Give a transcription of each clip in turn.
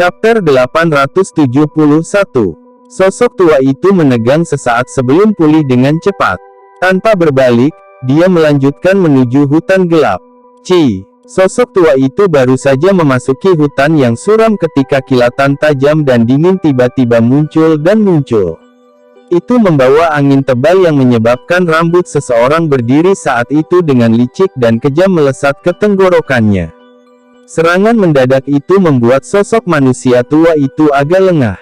Chapter 871. Sosok tua itu menegang sesaat sebelum pulih dengan cepat. Tanpa berbalik, dia melanjutkan menuju hutan gelap. Sosok tua itu baru saja memasuki hutan yang suram ketika kilatan tajam dan dingin tiba-tiba muncul. Itu membawa angin tebal yang menyebabkan rambut seseorang berdiri saat itu dengan licik dan kejam melesat ke tenggorokannya. Serangan mendadak itu membuat sosok manusia tua itu agak lengah.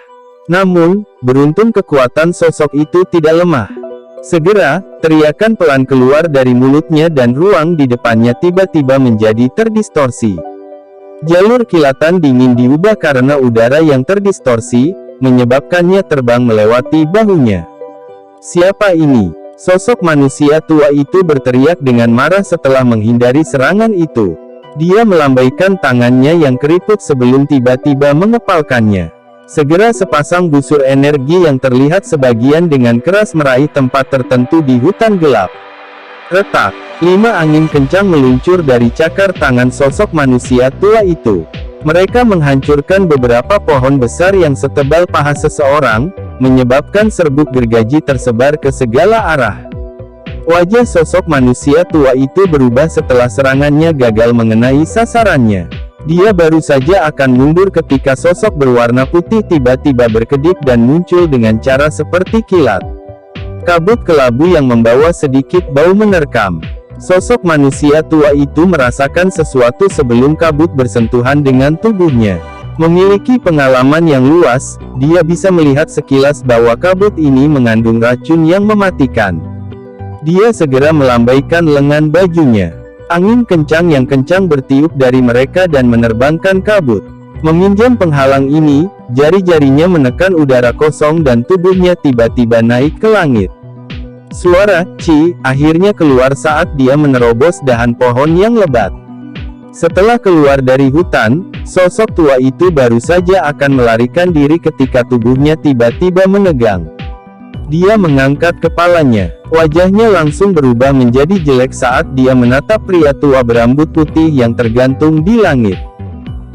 Namun, beruntung kekuatan sosok itu tidak lemah. Segera, teriakan pelan keluar dari mulutnya dan ruang di depannya tiba-tiba menjadi terdistorsi. Jalur kilatan dingin diubah karena udara yang terdistorsi, menyebabkannya terbang melewati bahunya. "Siapa ini?" Sosok manusia tua itu berteriak dengan marah setelah menghindari serangan itu. Dia melambaikan tangannya yang keriput sebelum tiba-tiba mengepalkannya. Segera sepasang busur energi yang terlihat sebagian dengan keras meraih tempat tertentu di hutan gelap. Retak, 5 angin kencang meluncur dari cakar tangan sosok manusia tua itu. Mereka menghancurkan beberapa pohon besar yang setebal paha seseorang, menyebabkan serbuk gergaji tersebar ke segala arah. Wajah sosok manusia tua itu berubah setelah serangannya gagal mengenai sasarannya. Dia baru saja akan mundur ketika sosok berwarna putih tiba-tiba berkedip dan muncul dengan cara seperti kilat. Kabut kelabu yang membawa sedikit bau menerkam. Sosok manusia tua itu merasakan sesuatu sebelum kabut bersentuhan dengan tubuhnya. Memiliki pengalaman yang luas, dia bisa melihat sekilas bahwa kabut ini mengandung racun yang mematikan. Dia segera melambaikan lengan bajunya. Angin kencang yang kencang bertiup dari mereka dan menerbangkan kabut. Meminjam penghalang ini, jari-jarinya menekan udara kosong dan tubuhnya tiba-tiba naik ke langit. Suara "ci" akhirnya keluar saat dia menerobos dahan pohon yang lebat. Setelah keluar dari hutan, sosok tua itu baru saja akan melarikan diri ketika tubuhnya tiba-tiba menegang. Dia mengangkat kepalanya. Wajahnya langsung berubah menjadi jelek saat dia menatap pria tua berambut putih yang tergantung di langit.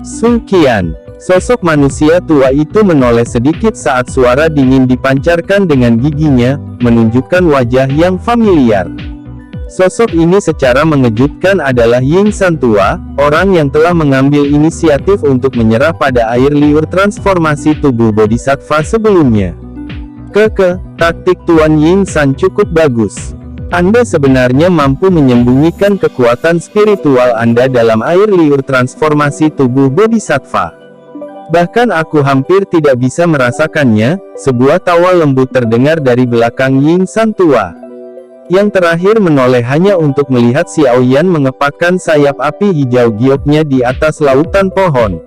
Sun Qian. Sosok manusia tua itu menoleh sedikit saat suara dingin dipancarkan dengan giginya, menunjukkan wajah yang familiar. Sosok ini secara mengejutkan adalah Ying San tua, orang yang telah mengambil inisiatif untuk menyerah pada air liur transformasi tubuh Bodhisattva sebelumnya. Taktik Tuan Ying San cukup bagus. Anda sebenarnya mampu menyembunyikan kekuatan spiritual Anda dalam air liur transformasi tubuh Bodhisattva. Bahkan aku hampir tidak bisa merasakannya. Sebuah tawa lembut terdengar dari belakang Ying San tua. Yang terakhir menoleh hanya untuk melihat Xiao Yan mengepakkan sayap api hijau gioknya di atas lautan pohon.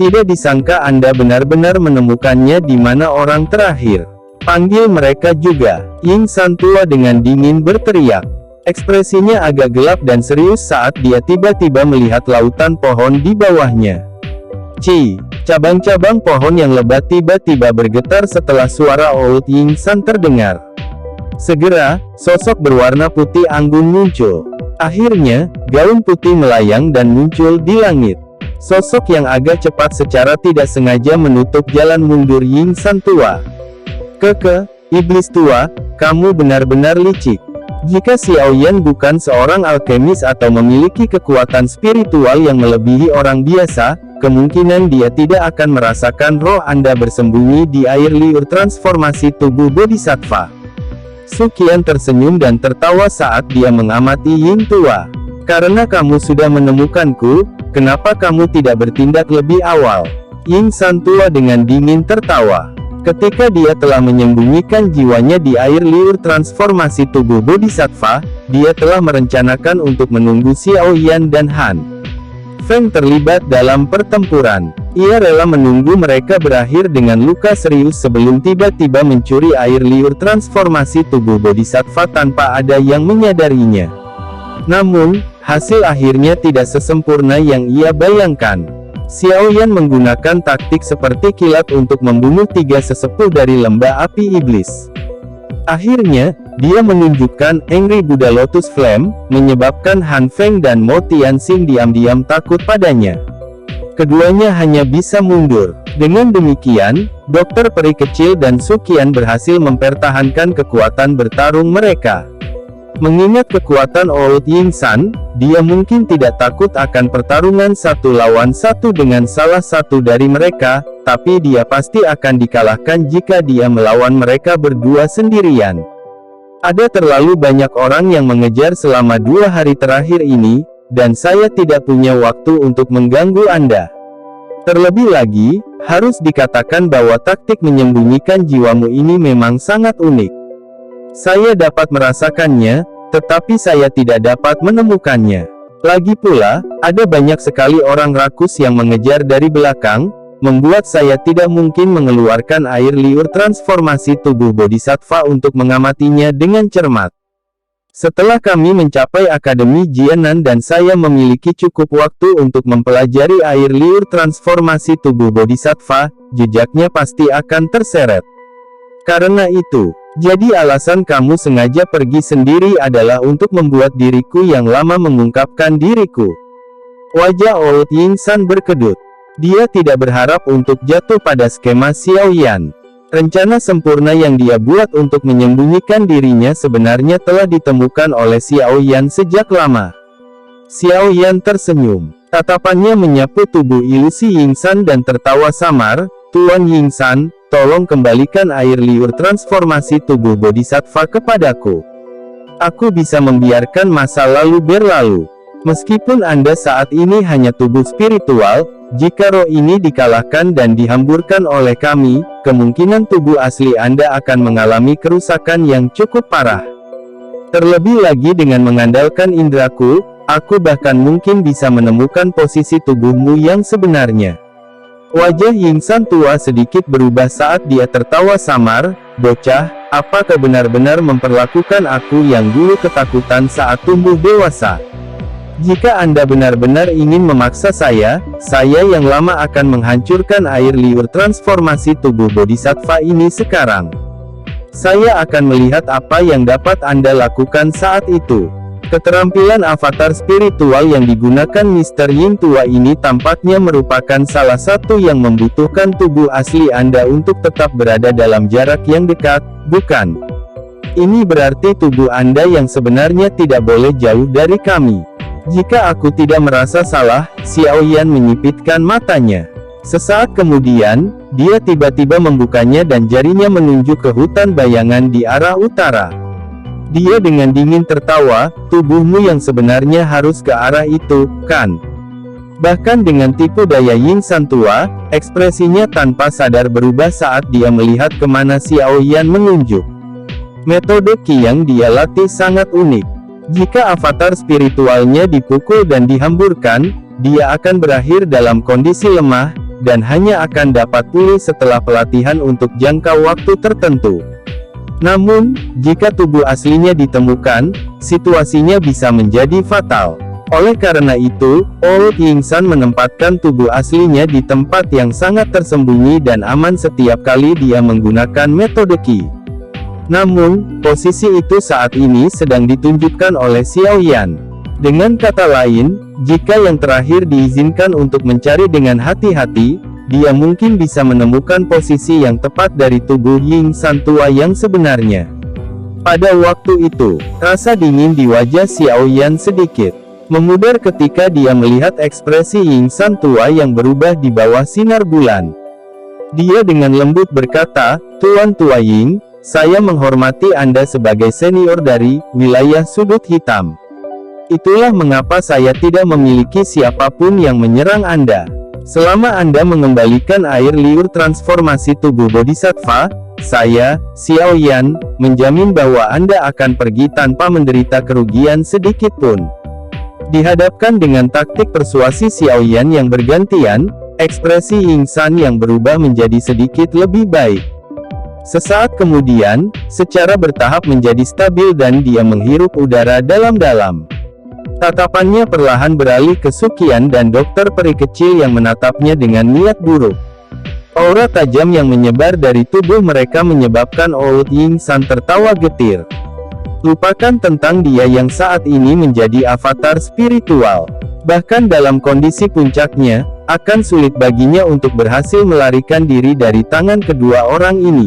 Tidak disangka Anda benar-benar menemukannya di mana orang terakhir. Panggil mereka juga. Ying San tua dengan dingin berteriak. Ekspresinya agak gelap dan serius saat dia tiba-tiba melihat lautan pohon di bawahnya. Cabang-cabang pohon yang lebat tiba-tiba bergetar setelah suara Old Ying San terdengar. Segera, sosok berwarna putih anggun muncul. Akhirnya, gaun putih melayang dan muncul di langit. Sosok yang agak cepat secara tidak sengaja menutup jalan mundur Ying San tua. Iblis tua, kamu benar-benar licik. Jika Xiao Yan bukan seorang alkemis atau memiliki kekuatan spiritual yang melebihi orang biasa, kemungkinan dia tidak akan merasakan roh Anda bersembunyi di air liur transformasi tubuh Bodhisattva. Su Qian tersenyum dan tertawa saat dia mengamati Ying tua. Karena kamu sudah menemukanku, kenapa kamu tidak bertindak lebih awal? Ying San tua dengan dingin tertawa. Ketika dia telah menyembunyikan jiwanya di air liur transformasi tubuh Bodhisattva, dia telah merencanakan untuk menunggu Xiao Yan dan Han Feng terlibat dalam pertempuran. Ia rela menunggu mereka berakhir dengan luka serius sebelum tiba-tiba mencuri air liur transformasi tubuh Bodhisattva tanpa ada yang menyadarinya. Namun, hasil akhirnya tidak sesempurna yang ia bayangkan. Xiao Yan menggunakan taktik seperti kilat untuk membunuh 3 sesepuh dari lembah api iblis. Akhirnya, dia menunjukkan Angry Buddha Lotus Flame, menyebabkan Han Feng dan Mo Tianxing diam-diam takut padanya. Keduanya hanya bisa mundur. Dengan demikian, dokter peri kecil dan Suqian berhasil mempertahankan kekuatan bertarung mereka. Mengingat kekuatan Old Yingsan, dia mungkin tidak takut akan pertarungan 1 lawan 1 dengan salah satu dari mereka, tapi dia pasti akan dikalahkan jika dia melawan mereka berdua sendirian. Ada terlalu banyak orang yang mengejar selama 2 hari terakhir ini, dan saya tidak punya waktu untuk mengganggu Anda. Terlebih lagi, harus dikatakan bahwa taktik menyembunyikan jiwamu ini memang sangat unik. Saya dapat merasakannya, tetapi saya tidak dapat menemukannya. Lagi pula, ada banyak sekali orang rakus yang mengejar dari belakang, membuat saya tidak mungkin mengeluarkan air liur transformasi tubuh Bodhisattva untuk mengamatinya dengan cermat. Setelah kami mencapai Akademi Jianan dan saya memiliki cukup waktu untuk mempelajari air liur transformasi tubuh Bodhisattva, jejaknya pasti akan terseret. Karena itu, jadi alasan kamu sengaja pergi sendiri adalah untuk membuat diriku yang lama mengungkapkan diriku. Wajah Old Yingsan berkedut. Dia tidak berharap untuk jatuh pada skema Xiao Yan. Rencana sempurna yang dia buat untuk menyembunyikan dirinya sebenarnya telah ditemukan oleh Xiao Yan sejak lama. Xiao Yan tersenyum. Tatapannya menyapu tubuh ilusi Yingsan dan tertawa samar. Tuan Yingsan, tolong kembalikan air liur transformasi tubuh Bodhisattva kepadaku. Aku bisa membiarkan masa lalu berlalu. Meskipun Anda saat ini hanya tubuh spiritual, jika roh ini dikalahkan dan dihamburkan oleh kami, kemungkinan tubuh asli Anda akan mengalami kerusakan yang cukup parah. Terlebih lagi dengan mengandalkan indraku, aku bahkan mungkin bisa menemukan posisi tubuhmu yang sebenarnya. Wajah Yingsan tua sedikit berubah saat dia tertawa samar. Bocah, apa kau benar-benar memperlakukan aku yang dulu ketakutan saat tumbuh dewasa? Jika Anda benar-benar ingin memaksa saya yang lama akan menghancurkan air liur transformasi tubuh Bodhisattva ini sekarang. Saya akan melihat apa yang dapat Anda lakukan saat itu. Keterampilan avatar spiritual yang digunakan Mr. Ying tua ini tampaknya merupakan salah satu yang membutuhkan tubuh asli Anda untuk tetap berada dalam jarak yang dekat, bukan? Ini berarti tubuh Anda yang sebenarnya tidak boleh jauh dari kami. Jika aku tidak merasa salah, Xiao Yan menyipitkan matanya. Sesaat kemudian, dia tiba-tiba membukanya dan jarinya menunjuk ke hutan bayangan di arah utara. Dia dengan dingin tertawa, tubuhmu yang sebenarnya harus ke arah itu, kan? Bahkan dengan tipu daya Yingsan tua, ekspresinya tanpa sadar berubah saat dia melihat kemana Xiao Yan menunjuk. Metode Qi yang dia latih sangat unik. Jika avatar spiritualnya dipukul dan dihamburkan, dia akan berakhir dalam kondisi lemah, dan hanya akan dapat pulih setelah pelatihan untuk jangka waktu tertentu. Namun, jika tubuh aslinya ditemukan, situasinya bisa menjadi fatal. Oleh karena itu, Old Yingsan menempatkan tubuh aslinya di tempat yang sangat tersembunyi dan aman setiap kali dia menggunakan metode Qi. Namun, posisi itu saat ini sedang ditunjukkan oleh Xiao Yan. Dengan kata lain, jika yang terakhir diizinkan untuk mencari dengan hati-hati, dia mungkin bisa menemukan posisi yang tepat dari tubuh Yingsan tua yang sebenarnya. Pada waktu itu, rasa dingin di wajah Xiao Yan sedikit memudar ketika dia melihat ekspresi Yingsan tua yang berubah di bawah sinar bulan. Dia dengan lembut berkata, "Tuan Tua Ying, saya menghormati Anda sebagai senior dari wilayah sudut hitam. Itulah mengapa saya tidak memiliki siapapun yang menyerang Anda. Selama Anda mengembalikan air liur transformasi tubuh Bodhisattva, saya, Xiao Yan, menjamin bahwa Anda akan pergi tanpa menderita kerugian sedikit pun." Dihadapkan dengan taktik persuasi Xiao Yan yang bergantian, ekspresi Yingsan yang berubah menjadi sedikit lebih baik. Sesaat kemudian, secara bertahap menjadi stabil dan dia menghirup udara dalam-dalam. Tatapannya perlahan beralih ke Suqian dan dokter peri kecil yang menatapnya dengan niat buruk. Aura tajam yang menyebar dari tubuh mereka menyebabkan Old Yingsan tertawa getir. Lupakan tentang dia yang saat ini menjadi avatar spiritual. Bahkan dalam kondisi puncaknya, Akan sulit baginya untuk berhasil melarikan diri dari tangan kedua orang ini.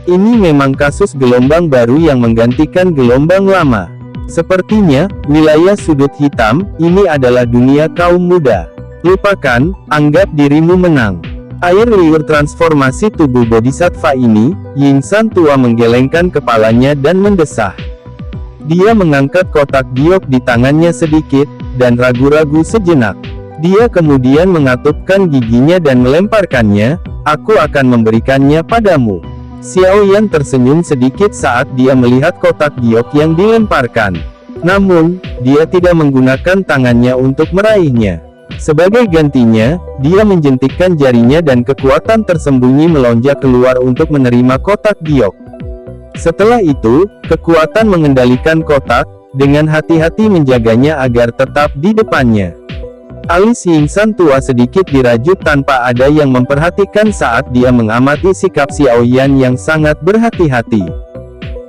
Ini memang kasus gelombang baru yang menggantikan gelombang lama. Sepertinya, wilayah sudut hitam, ini adalah dunia kaum muda. Lupakan, anggap dirimu menang. Air liur transformasi tubuh bodhisattva ini, Yingsan tua menggelengkan kepalanya dan mendesah. Dia mengangkat kotak giok di tangannya sedikit, dan ragu-ragu sejenak. Dia kemudian mengatupkan giginya dan melemparkannya. Aku akan memberikannya padamu. Xiao Yan tersenyum sedikit saat dia melihat kotak giok yang dilemparkan. Namun, dia tidak menggunakan tangannya untuk meraihnya. Sebagai gantinya, dia menjentikkan jarinya dan kekuatan tersembunyi melonjak keluar untuk menerima kotak giok. Setelah itu, kekuatan mengendalikan kotak, dengan hati-hati menjaganya agar tetap di depannya. Alis Yingsan tua sedikit dirajut tanpa ada yang memperhatikan saat dia mengamati sikap Xiao Yan yang sangat berhati-hati.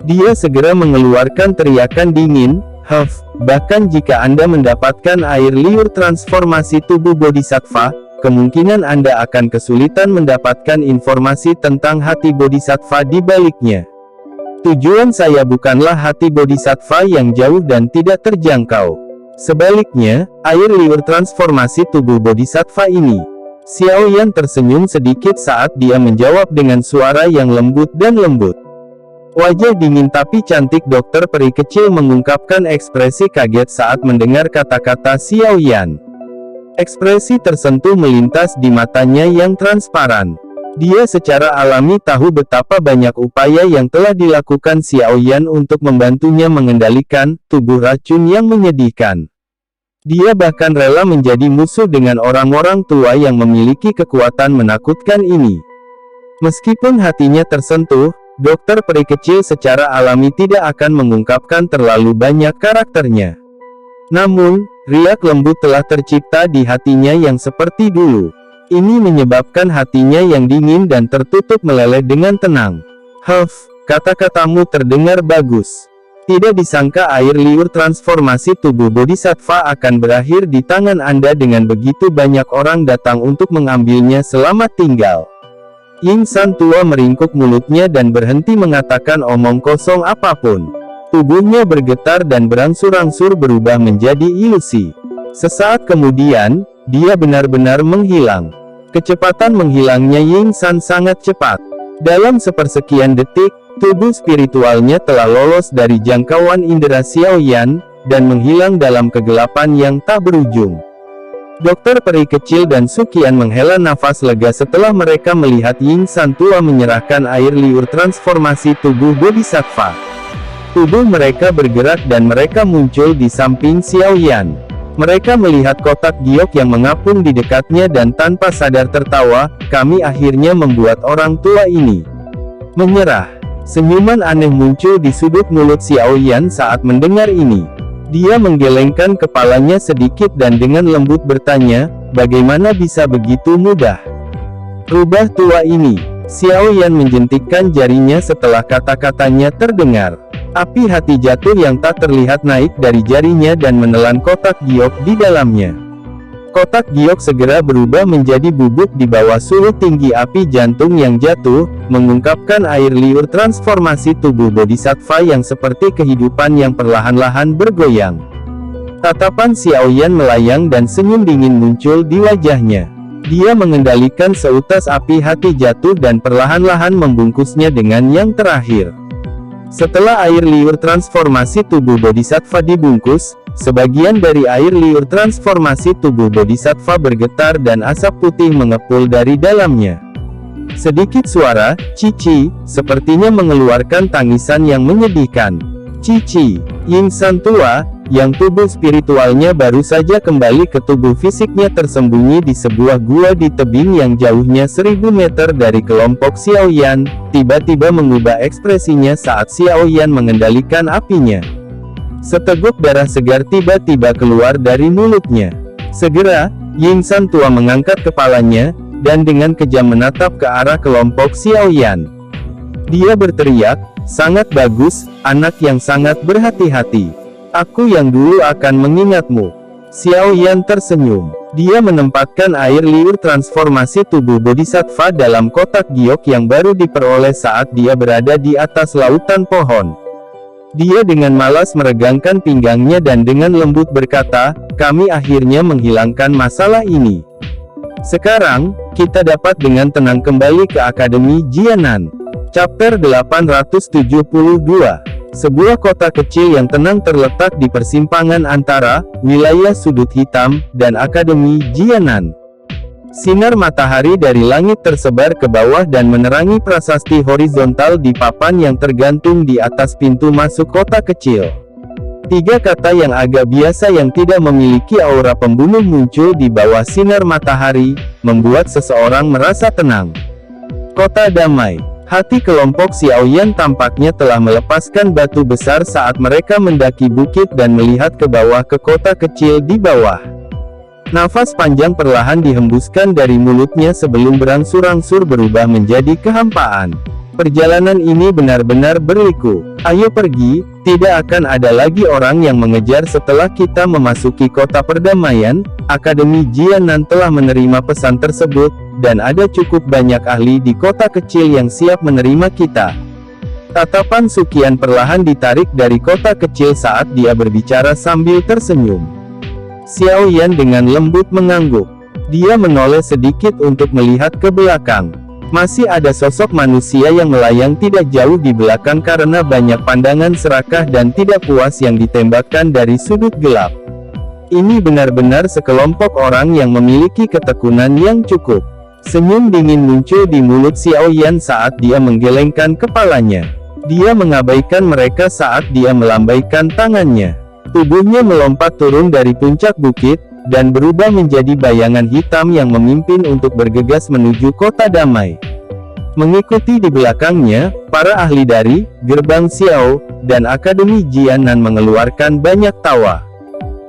Dia segera mengeluarkan teriakan dingin, "Huff, bahkan jika Anda mendapatkan air liur transformasi tubuh bodhisattva, kemungkinan Anda akan kesulitan mendapatkan informasi tentang hati bodhisattva di baliknya. Tujuan saya bukanlah hati bodhisattva yang jauh dan tidak terjangkau. Sebaliknya, air liur transformasi tubuh bodhisattva ini." Xiao Yan tersenyum sedikit saat dia menjawab dengan suara yang lembut dan lembut. Wajah dingin tapi cantik dokter peri kecil mengungkapkan ekspresi kaget saat mendengar kata-kata Xiao Yan. Ekspresi tersentuh melintas di matanya yang transparan. Dia secara alami tahu betapa banyak upaya yang telah dilakukan Xiao Yan untuk membantunya mengendalikan tubuh racun yang menyedihkan. Dia bahkan rela menjadi musuh dengan orang-orang tua yang memiliki kekuatan menakutkan ini. Meskipun hatinya tersentuh, dokter peri kecil secara alami tidak akan mengungkapkan terlalu banyak karakternya. Namun, riak lembut telah tercipta di hatinya yang seperti dulu. Ini menyebabkan hatinya yang dingin dan tertutup meleleh dengan tenang. "Huff, kata-katamu terdengar bagus. Tidak disangka air liur transformasi tubuh bodhisattva akan berakhir di tangan Anda dengan begitu banyak orang datang untuk mengambilnya. Selamat tinggal." Yingsan tua meringkuk mulutnya dan berhenti mengatakan omong kosong apapun. Tubuhnya bergetar dan berangsur-angsur berubah menjadi ilusi. Sesaat kemudian, dia benar-benar menghilang. Kecepatan menghilangnya Yingsan sangat cepat. Dalam sepersekian detik, tubuh spiritualnya telah lolos dari jangkauan indera Xiao Yan, dan menghilang dalam kegelapan yang tak berujung. Dokter peri kecil dan Suqian menghela nafas lega setelah mereka melihat Yingsan tua menyerahkan air liur transformasi tubuh bodhisattva. Tubuh mereka bergerak dan mereka muncul di samping Xiao Yan. Mereka melihat kotak giok yang mengapung di dekatnya dan tanpa sadar tertawa, "Kami akhirnya membuat orang tua ini menyerah." Senyuman aneh muncul di sudut mulut Xiao Yan saat mendengar ini. Dia menggelengkan kepalanya sedikit dan dengan lembut bertanya, "Bagaimana bisa begitu mudah rubah tua ini?" Xiao Yan menjentikkan jarinya setelah kata-katanya terdengar. Api hati jatuh yang tak terlihat naik dari jarinya dan menelan kotak giok di dalamnya. Kotak giok segera berubah menjadi bubuk di bawah suhu tinggi api jantung yang jatuh, mengungkapkan air liur transformasi tubuh bodhisattva yang seperti kehidupan yang perlahan-lahan bergoyang. Tatapan Xiao Yan melayang dan senyum dingin muncul di wajahnya. Dia mengendalikan seutas api hati jatuh dan perlahan-lahan membungkusnya dengan yang terakhir. Setelah air liur transformasi tubuh bodhisattva dibungkus, sebagian dari air liur transformasi tubuh bodhisattva bergetar dan asap putih mengepul dari dalamnya. Sedikit suara, "Cici," sepertinya mengeluarkan tangisan yang menyedihkan. Cici, Yingsan tua, yang tubuh spiritualnya baru saja kembali ke tubuh fisiknya tersembunyi di sebuah gua di tebing yang jauhnya 1000 meter dari kelompok Xiao Yan, tiba-tiba mengubah ekspresinya saat Xiao Yan mengendalikan apinya. Seteguk darah segar tiba-tiba keluar dari mulutnya. Segera, Yingsan tua mengangkat kepalanya, dan dengan kejam menatap ke arah kelompok Xiao Yan. Dia berteriak, "Sangat bagus, anak yang sangat berhati-hati. Aku yang dulu akan mengingatmu." Xiao Yan tersenyum. Dia menempatkan air liur transformasi tubuh Bodhisattva dalam kotak giok yang baru diperoleh saat dia berada di atas lautan pohon. Dia dengan malas meregangkan pinggangnya dan dengan lembut berkata, "Kami akhirnya menghilangkan masalah ini. Sekarang, kita dapat dengan tenang kembali ke Akademi Jianan." Chapter 872. Sebuah kota kecil yang tenang terletak di persimpangan antara wilayah Sudut Hitam dan Akademi Jianan. Sinar matahari dari langit tersebar ke bawah dan menerangi prasasti horizontal di papan yang tergantung di atas pintu masuk kota kecil. Tiga kata yang agak biasa yang tidak memiliki aura pembunuh muncul di bawah sinar matahari, membuat seseorang merasa tenang. Kota damai. Hati kelompok Xiaoyan tampaknya telah melepaskan batu besar saat mereka mendaki bukit dan melihat ke bawah ke kota kecil di bawah. Nafas panjang perlahan dihembuskan dari mulutnya sebelum berangsur-angsur berubah menjadi kehampaan. Perjalanan ini benar-benar berliku. Ayo pergi, tidak akan ada lagi orang yang mengejar setelah kita memasuki kota perdamaian. Akademi Jianan telah menerima pesan tersebut, dan ada cukup banyak ahli di kota kecil yang siap menerima kita. Tatapan Suqian perlahan ditarik dari kota kecil saat dia berbicara sambil tersenyum. Xiaoyan dengan lembut mengangguk. Dia menoleh sedikit untuk melihat ke belakang. Masih ada sosok manusia yang melayang tidak jauh di belakang karena banyak pandangan serakah dan tidak puas yang ditembakkan dari sudut gelap. Ini benar-benar sekelompok orang yang memiliki ketekunan yang cukup. Senyum dingin muncul di mulut Xiaoyan saat dia menggelengkan kepalanya. Dia mengabaikan mereka saat dia melambaikan tangannya. Tubuhnya melompat turun dari puncak bukit, dan berubah menjadi bayangan hitam yang memimpin untuk bergegas menuju kota damai. Mengikuti di belakangnya, para ahli dari Gerbang Xiao dan Akademi Jianan mengeluarkan banyak tawa.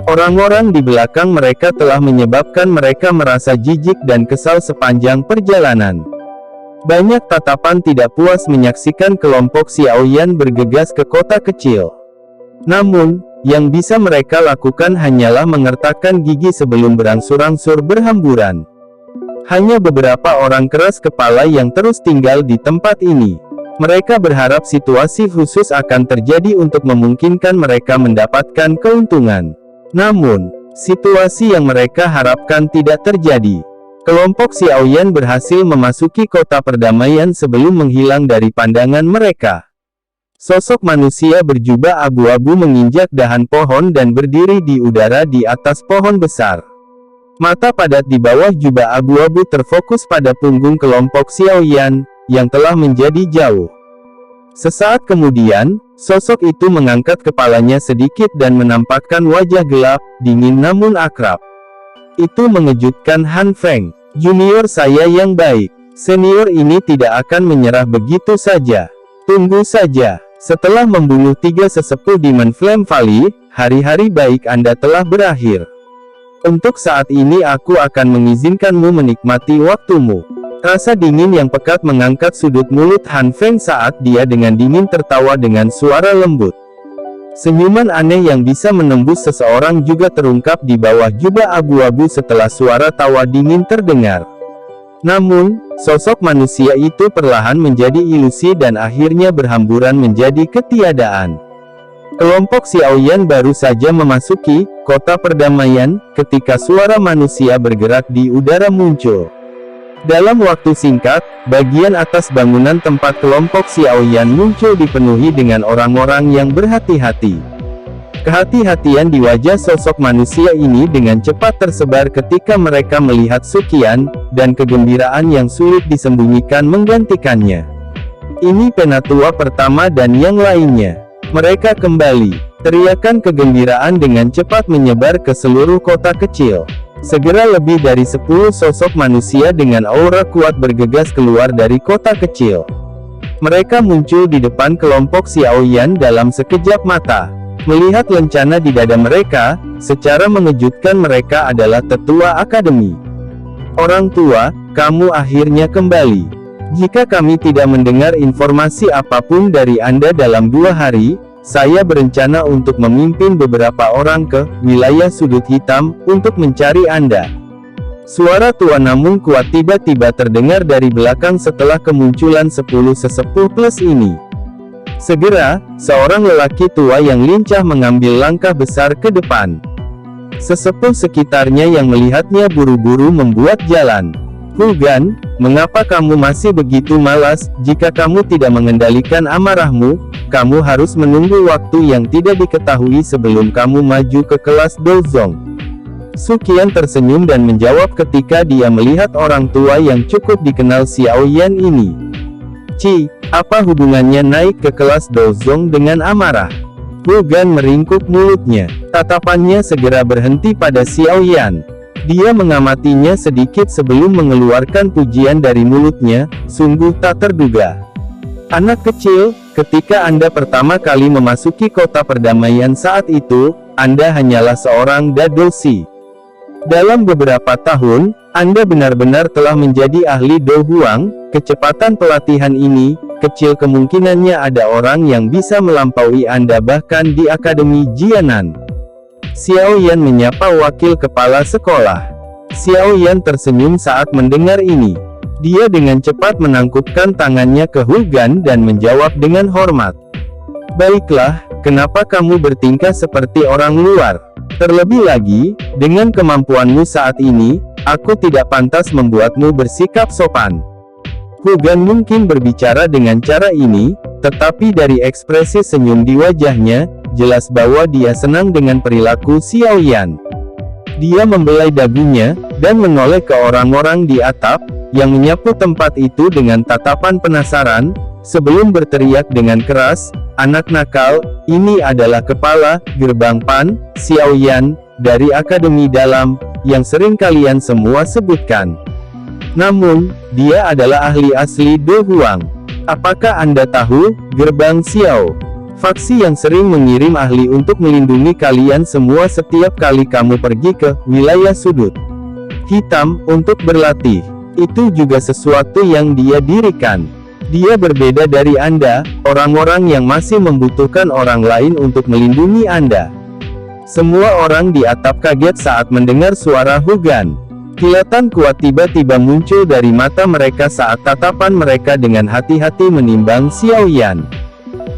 Orang-orang di belakang mereka telah menyebabkan mereka merasa jijik dan kesal sepanjang perjalanan. Banyak tatapan tidak puas menyaksikan kelompok Xiaoyan bergegas ke kota kecil. Namun, yang bisa mereka lakukan hanyalah mengertakkan gigi sebelum berangsur-angsur berhamburan. Hanya beberapa orang keras kepala yang terus tinggal di tempat ini. Mereka berharap situasi khusus akan terjadi untuk memungkinkan mereka mendapatkan keuntungan. Namun, situasi yang mereka harapkan tidak terjadi. Kelompok Xiaoyan berhasil memasuki kota perdamaian sebelum menghilang dari pandangan mereka. Sosok manusia berjubah abu-abu menginjak dahan pohon dan berdiri di udara di atas pohon besar. Mata padat di bawah jubah abu-abu terfokus pada punggung kelompok Xiaoyan, yang telah menjadi jauh. Sesaat kemudian, sosok itu mengangkat kepalanya sedikit dan menampakkan wajah gelap, dingin namun akrab. Itu mengejutkan Han Feng. Junior saya yang baik. Senior ini tidak akan menyerah begitu saja. Tunggu saja. Setelah membunuh 3 sesepuh Demon Flame Valley, hari-hari baik Anda telah berakhir. Untuk saat ini aku akan mengizinkanmu menikmati waktumu. Rasa dingin yang pekat mengangkat sudut mulut Han Feng saat dia dengan dingin tertawa dengan suara lembut. Senyuman aneh yang bisa menembus seseorang juga terungkap di bawah jubah abu-abu setelah suara tawa dingin terdengar. Namun, sosok manusia itu perlahan menjadi ilusi dan akhirnya berhamburan menjadi ketiadaan. Kelompok Xiaoyan baru saja memasuki kota perdamaian, ketika suara manusia bergerak di udara muncul. Dalam waktu singkat, bagian atas bangunan tempat kelompok Xiaoyan muncul dipenuhi dengan orang-orang yang berhati-hati. Kehati-hatian di wajah sosok manusia ini dengan cepat tersebar ketika mereka melihat Suqian, dan kegembiraan yang sulit disembunyikan menggantikannya. Ini penatua pertama dan yang lainnya. Mereka kembali. Teriakan kegembiraan dengan cepat menyebar ke seluruh kota kecil. Segera lebih dari 10 sosok manusia dengan aura kuat bergegas keluar dari kota kecil. Mereka muncul di depan kelompok Xiaoyan dalam sekejap mata. Melihat lencana di dada mereka, secara mengejutkan mereka adalah tetua akademi. Orang tua, kamu akhirnya kembali. Jika kami tidak mendengar informasi apapun dari Anda dalam 2 hari, saya berencana untuk memimpin beberapa orang ke wilayah Sudut Hitam untuk mencari Anda. Suara tua namun kuat tiba-tiba terdengar dari belakang setelah kemunculan 10 sesepuh plus ini. Segera, seorang lelaki tua yang lincah mengambil langkah besar ke depan. Sesepuh sekitarnya yang melihatnya buru-buru membuat jalan. "Hugan, mengapa kamu masih begitu malas? Jika kamu tidak mengendalikan amarahmu, kamu harus menunggu waktu yang tidak diketahui sebelum kamu maju ke kelas Dozong." Su Qian tersenyum dan menjawab ketika dia melihat orang tua yang cukup dikenal Xiao Yan ini. "Ci, apa hubungannya naik ke kelas Dozong dengan amarah?" Hugan meringkuk mulutnya. Tatapannya segera berhenti pada Xiao Yan. Dia mengamatinya sedikit sebelum mengeluarkan pujian dari mulutnya, "Sungguh tak terduga. Anak kecil, ketika Anda pertama kali memasuki kota perdamaian saat itu, Anda hanyalah seorang dadoshi. Dalam beberapa tahun, Anda benar-benar telah menjadi ahli Do Huang. Kecepatan pelatihan ini, kecil kemungkinannya ada orang yang bisa melampaui Anda bahkan di Akademi Jianan." Xiao Yan menyapa wakil kepala sekolah. Xiao Yan tersenyum saat mendengar ini. Dia dengan cepat menangkupkan tangannya ke Hugan dan menjawab dengan hormat. "Baiklah, kenapa kamu bertingkah seperti orang luar? Terlebih lagi, dengan kemampuanmu saat ini, aku tidak pantas membuatmu bersikap sopan." Hugan mungkin berbicara dengan cara ini, tetapi dari ekspresi senyum di wajahnya, jelas bahwa dia senang dengan perilaku Xiao Yan. Dia membelai dagunya, dan menoleh ke orang-orang di atap, yang menyapu tempat itu dengan tatapan penasaran, sebelum berteriak dengan keras, "Anak nakal, ini adalah kepala gerbang Pan, Xiao Yan, dari Akademi Dalam, yang sering kalian semua sebutkan. Namun, dia adalah ahli asli Do Huang. Apakah Anda tahu, gerbang Xiao? Faksi yang sering mengirim ahli untuk melindungi kalian semua setiap kali kamu pergi ke wilayah sudut hitam untuk berlatih. Itu juga sesuatu yang dia dirikan. Dia berbeda dari Anda, orang-orang yang masih membutuhkan orang lain untuk melindungi Anda." Semua orang di atap kaget saat mendengar suara Hugan. Kilatan kuat tiba-tiba muncul dari mata mereka saat tatapan mereka dengan hati-hati menimbang Xiao Yan.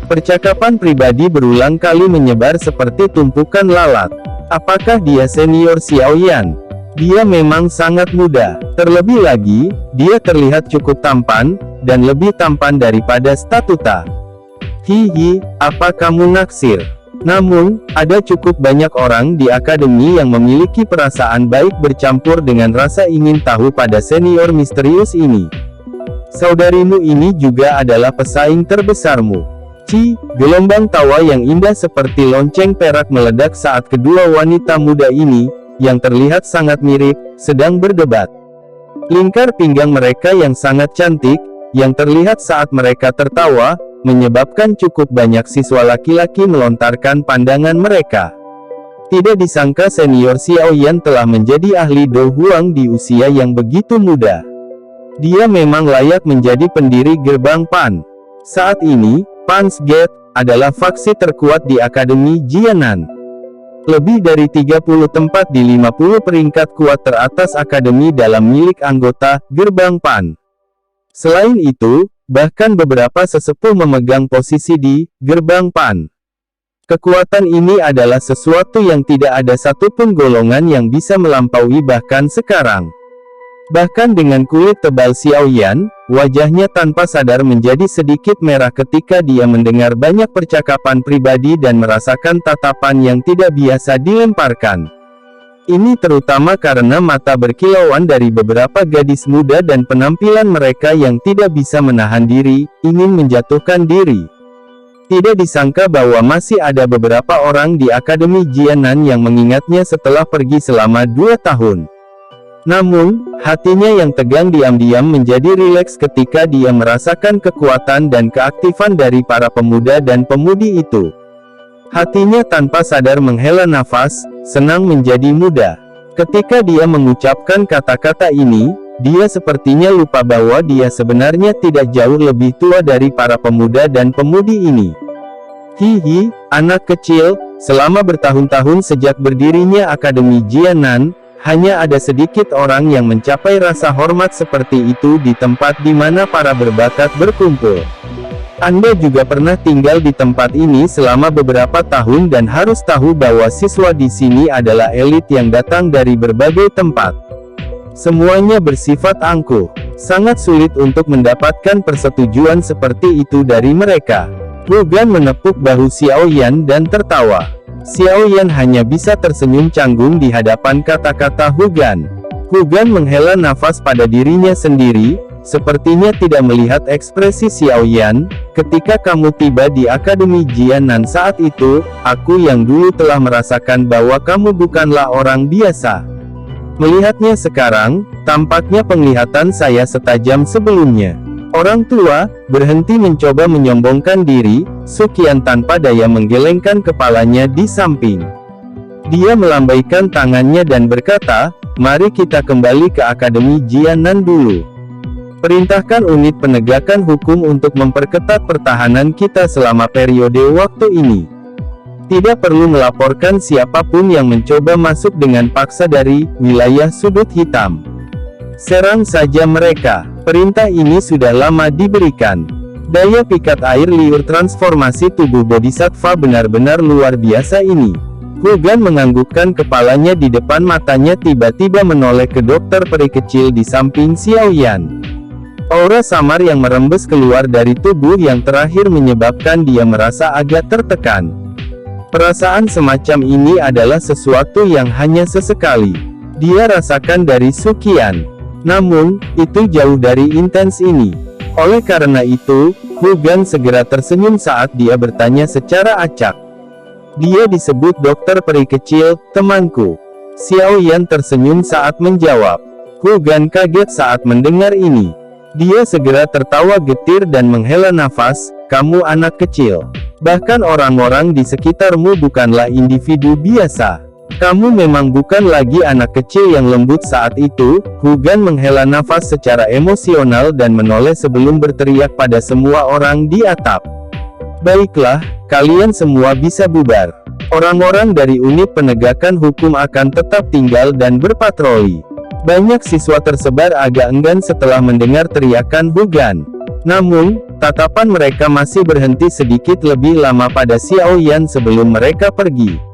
Percakapan pribadi berulang kali menyebar seperti tumpukan lalat. Apakah dia senior Xiao Yan? Dia memang sangat muda. Terlebih lagi, dia terlihat cukup tampan, dan lebih tampan daripada statuta. "Hihi, apa kamu naksir?" Namun, ada cukup banyak orang di akademi yang memiliki perasaan baik bercampur dengan rasa ingin tahu pada senior misterius ini. "Saudarimu ini juga adalah pesaing terbesarmu." Ci, gelombang tawa yang indah seperti lonceng perak meledak saat kedua wanita muda ini, yang terlihat sangat mirip, sedang berdebat. Lingkar pinggang mereka yang sangat cantik, yang terlihat saat mereka tertawa, menyebabkan cukup banyak siswa laki-laki melontarkan pandangan mereka. Tidak disangka senior Xiao Yan telah menjadi ahli Do Huang di usia yang begitu muda. Dia memang layak menjadi pendiri gerbang Pan. Saat ini, Pan's Gate adalah faksi terkuat di Akademi Jianan. Lebih dari 30 tempat di 50 peringkat kuat teratas akademi dalam milik anggota gerbang Pan. Selain itu, bahkan beberapa sesepuh memegang posisi di gerbang Pan. Kekuatan ini adalah sesuatu yang tidak ada satupun golongan yang bisa melampaui bahkan sekarang. Bahkan dengan kulit tebal Xiao Yan, wajahnya tanpa sadar menjadi sedikit merah ketika dia mendengar banyak percakapan pribadi dan merasakan tatapan yang tidak biasa dilemparkan. Ini terutama karena mata berkilauan dari beberapa gadis muda dan penampilan mereka yang tidak bisa menahan diri, ingin menjatuhkan diri. Tidak disangka bahwa masih ada beberapa orang di Akademi Jianan yang mengingatnya setelah pergi selama 2 tahun. Namun, hatinya yang tegang diam-diam menjadi rileks ketika dia merasakan kekuatan dan keaktifan dari para pemuda dan pemudi itu. Hatinya tanpa sadar menghela nafas, senang menjadi muda. Ketika dia mengucapkan kata-kata ini, dia sepertinya lupa bahwa dia sebenarnya tidak jauh lebih tua dari para pemuda dan pemudi ini. Hihi, anak kecil, selama bertahun-tahun sejak berdirinya Akademi Jianan, Hanya ada sedikit orang yang mencapai rasa hormat seperti itu di tempat di mana para berbakat berkumpul. Anda juga pernah tinggal di tempat ini selama beberapa tahun dan harus tahu bahwa siswa di sini adalah elit yang datang dari berbagai tempat. Semuanya bersifat angkuh. Sangat sulit untuk mendapatkan persetujuan seperti itu dari mereka. Hu Gan menepuk bahu Xiao Yan dan tertawa. Xiao Yan hanya bisa tersenyum canggung di hadapan kata-kata Hu Gan. Hu Gan menghela nafas pada dirinya sendiri, sepertinya tidak melihat ekspresi Xiao Yan. Ketika kamu tiba di Akademi Jianan saat itu, aku yang dulu telah merasakan bahwa kamu bukanlah orang biasa. Melihatnya sekarang, tampaknya penglihatan saya setajam sebelumnya. Orang tua berhenti mencoba menyombongkan diri. Suqian tanpa daya menggelengkan kepalanya di samping. Dia melambaikan tangannya dan berkata, "Mari kita kembali ke Akademi Jianan dulu. Perintahkan unit penegakan hukum untuk memperketat pertahanan kita selama periode waktu ini. Tidak perlu melaporkan siapapun yang mencoba masuk dengan paksa dari wilayah sudut hitam. Serang saja mereka." Perintah ini sudah lama diberikan. Daya pikat air liur transformasi tubuh Bodhisattva benar-benar luar biasa ini. Hu Gan menganggukkan kepalanya di depan matanya tiba-tiba menoleh ke dokter peri kecil di samping Xiao Yan. Aura samar yang merembes keluar dari tubuh yang terakhir menyebabkan dia merasa agak tertekan. Perasaan semacam ini adalah sesuatu yang hanya sesekali dia rasakan dari Suqian. Namun, itu jauh dari intens ini. Oleh karena itu, Hu Gan segera tersenyum saat dia bertanya secara acak. "Dia disebut dokter peri kecil, temanku." Xiao Yan tersenyum saat menjawab. Hu Gan kaget saat mendengar ini. Dia segera tertawa getir dan menghela nafas, "Kamu anak kecil. Bahkan orang-orang di sekitarmu bukanlah individu biasa. Kamu memang bukan lagi anak kecil yang lembut." Saat itu, Hu Gan menghela nafas secara emosional dan menoleh sebelum berteriak pada semua orang di atap. "Baiklah, kalian semua bisa bubar. Orang-orang dari unit penegakan hukum akan tetap tinggal dan berpatroli." Banyak siswa tersebar agak enggan setelah mendengar teriakan Hu Gan. Namun, tatapan mereka masih berhenti sedikit lebih lama pada Xiao Yan sebelum mereka pergi.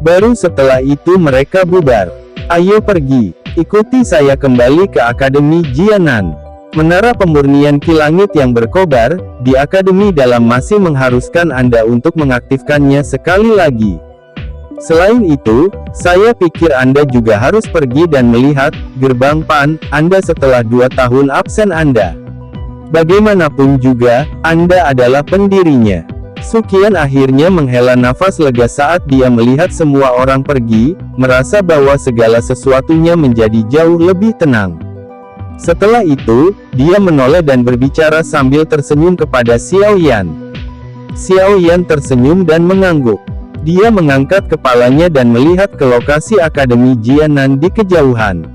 Baru setelah itu mereka bubar. "Ayo pergi. Ikuti saya kembali ke Akademi Jianan." Menara pemurnian ki langit yang berkobar di Akademi Dalam masih mengharuskan Anda untuk mengaktifkannya sekali lagi. Selain itu, saya pikir Anda juga harus pergi dan melihat gerbang Pan Anda setelah 2 tahun absen Anda. Bagaimanapun juga, Anda adalah pendirinya. Suqian akhirnya menghela nafas lega saat dia melihat semua orang pergi, merasa bahwa segala sesuatunya menjadi jauh lebih tenang. Setelah itu, dia menoleh dan berbicara sambil tersenyum kepada Xiao Yan. Xiao Yan tersenyum dan mengangguk. Dia mengangkat kepalanya dan melihat ke lokasi Akademi Jianan di kejauhan.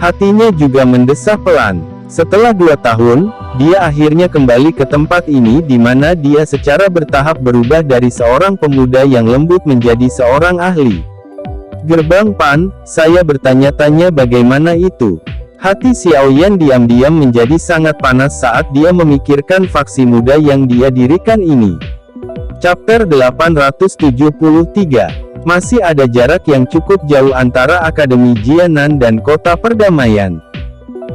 Hatinya juga mendesah pelan. Setelah 2 tahun, dia akhirnya kembali ke tempat ini di mana dia secara bertahap berubah dari seorang pemuda yang lembut menjadi seorang ahli. Gerbang Pan, saya bertanya-tanya bagaimana itu. Hati Xiao Yan diam-diam menjadi sangat panas saat dia memikirkan faksi muda yang dia dirikan ini. Chapter 873. Masih ada jarak yang cukup jauh antara Akademi Jianan dan Kota Perdamaian.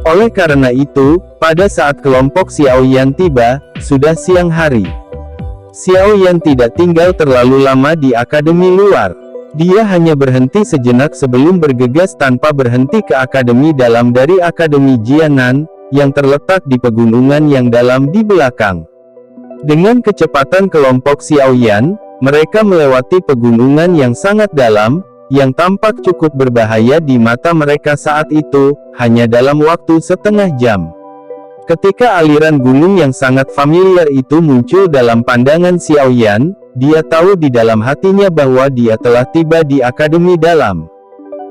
Oleh karena itu, pada saat kelompok Xiao Yan tiba, sudah siang hari. Xiao Yan tidak tinggal terlalu lama di Akademi luar. Dia hanya berhenti sejenak sebelum bergegas tanpa berhenti ke Akademi Dalam dari Akademi Jianan, yang terletak di pegunungan yang dalam di belakang. Dengan kecepatan kelompok Xiao Yan, mereka melewati pegunungan yang sangat dalam, yang tampak cukup berbahaya di mata mereka saat itu, hanya dalam waktu setengah jam. Ketika aliran gunung yang sangat familiar itu muncul dalam pandangan Xiao Yan, dia tahu di dalam hatinya bahwa dia telah tiba di Akademi Dalam.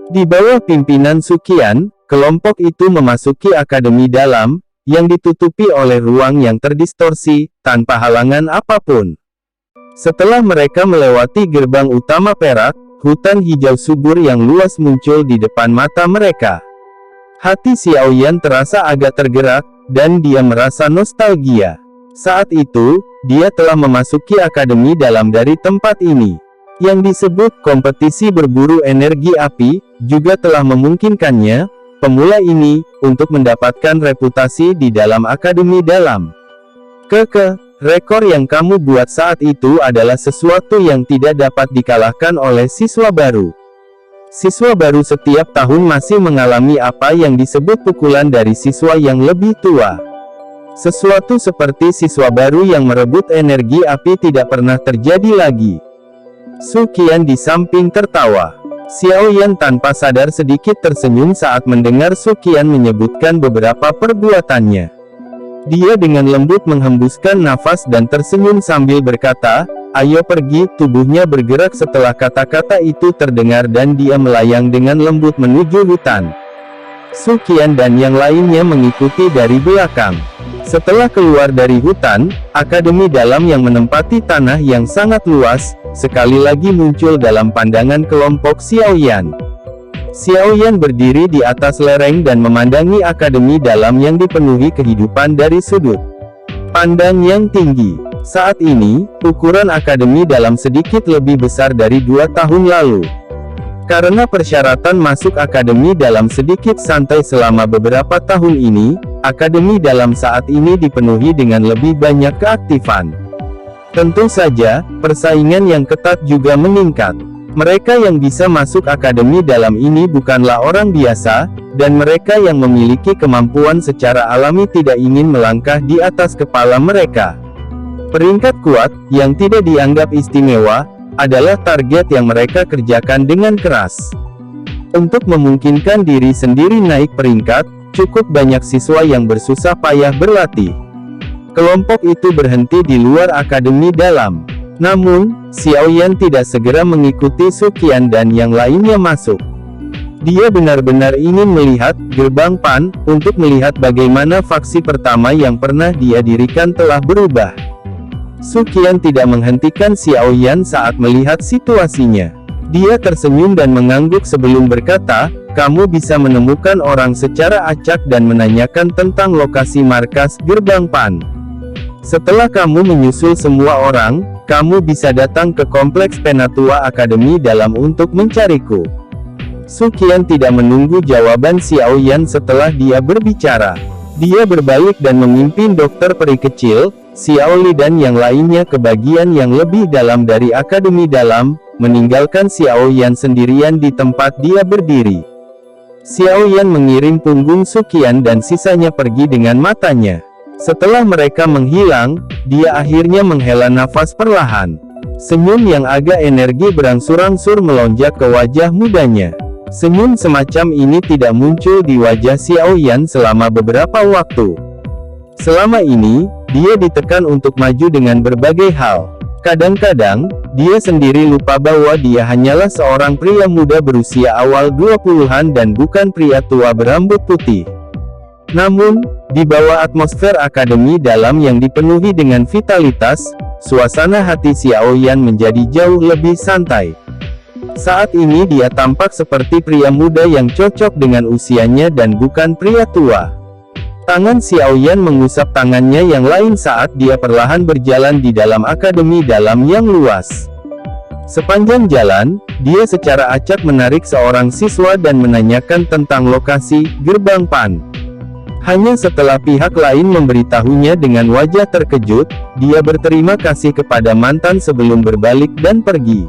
Di bawah pimpinan Suqian, kelompok itu memasuki Akademi Dalam, yang ditutupi oleh ruang yang terdistorsi, tanpa halangan apapun. Setelah mereka melewati gerbang utama perak, hutan hijau subur yang luas muncul di depan mata mereka. Hati Xiaoyan terasa agak tergerak, dan dia merasa nostalgia. Saat itu, dia telah memasuki akademi dalam dari tempat ini. Yang disebut kompetisi berburu energi api, juga telah memungkinkannya, pemula ini, untuk mendapatkan reputasi di dalam akademi dalam. Rekor yang kamu buat saat itu adalah sesuatu yang tidak dapat dikalahkan oleh siswa baru. Siswa baru setiap tahun masih mengalami apa yang disebut pukulan dari siswa yang lebih tua. Sesuatu seperti siswa baru yang merebut energi api tidak pernah terjadi lagi. Su Qian di samping tertawa. Xiaoyan tanpa sadar sedikit tersenyum saat mendengar Su Qian menyebutkan beberapa perbuatannya. Dia dengan lembut menghembuskan nafas dan tersenyum sambil berkata, "Ayo pergi." Tubuhnya bergerak setelah kata-kata itu terdengar dan dia melayang dengan lembut menuju hutan. Su Qian dan yang lainnya mengikuti dari belakang. Setelah keluar dari hutan, akademi dalam yang menempati tanah yang sangat luas, sekali lagi muncul dalam pandangan kelompok Xiaoyan. Xiaoyan berdiri di atas lereng dan memandangi akademi dalam yang dipenuhi kehidupan dari sudut pandang yang tinggi. Saat ini, ukuran akademi dalam sedikit lebih besar dari 2 tahun lalu. Karena persyaratan masuk akademi dalam sedikit santai selama beberapa tahun ini, akademi dalam saat ini dipenuhi dengan lebih banyak keaktifan. Tentu saja, persaingan yang ketat juga meningkat. Mereka yang bisa masuk akademi dalam ini bukanlah orang biasa, dan mereka yang memiliki kemampuan secara alami tidak ingin melangkah di atas kepala mereka. Peringkat kuat, yang tidak dianggap istimewa, adalah target yang mereka kerjakan dengan keras. Untuk memungkinkan diri sendiri naik peringkat, cukup banyak siswa yang bersusah payah berlatih. Kelompok itu berhenti di luar akademi dalam. Namun, Xiaoyan tidak segera mengikuti Su Qian dan yang lainnya masuk. Dia benar-benar ingin melihat gerbang Pan, untuk melihat bagaimana faksi pertama yang pernah dia dirikan telah berubah. Su Qian tidak menghentikan Xiaoyan saat melihat situasinya. Dia tersenyum dan mengangguk sebelum berkata, "Kamu bisa menemukan orang secara acak dan menanyakan tentang lokasi markas gerbang Pan. Setelah kamu menyusul semua orang, kamu bisa datang ke kompleks Penatua Akademi dalam untuk mencariku." Su Qian tidak menunggu jawaban Xiaoyan setelah dia berbicara. Dia berbalik dan memimpin dokter peri kecil, Xiao Li dan yang lainnya ke bagian yang lebih dalam dari akademi dalam, meninggalkan Xiaoyan sendirian di tempat dia berdiri. Xiaoyan mengiring punggung Su Qian dan sisanya pergi dengan matanya. Setelah mereka menghilang, dia akhirnya menghela nafas perlahan. Senyum yang agak energi berangsur-angsur melonjak ke wajah mudanya. Senyum semacam ini tidak muncul di wajah Xiaoyan selama beberapa waktu. Selama ini, dia ditekan untuk maju dengan berbagai hal. Kadang-kadang, dia sendiri lupa bahwa dia hanyalah seorang pria muda berusia awal 20-an dan bukan pria tua berambut putih. Namun, di bawah atmosfer akademi dalam yang dipenuhi dengan vitalitas, suasana hati Xiaoyan menjadi jauh lebih santai. Saat ini dia tampak seperti pria muda yang cocok dengan usianya dan bukan pria tua. Tangan Xiaoyan mengusap tangannya yang lain saat dia perlahan berjalan di dalam akademi dalam yang luas. Sepanjang jalan, dia secara acak menarik seorang siswa dan menanyakan tentang lokasi gerbang Pan. Hanya setelah pihak lain memberitahunya dengan wajah terkejut, dia berterima kasih kepada mantan sebelum berbalik dan pergi.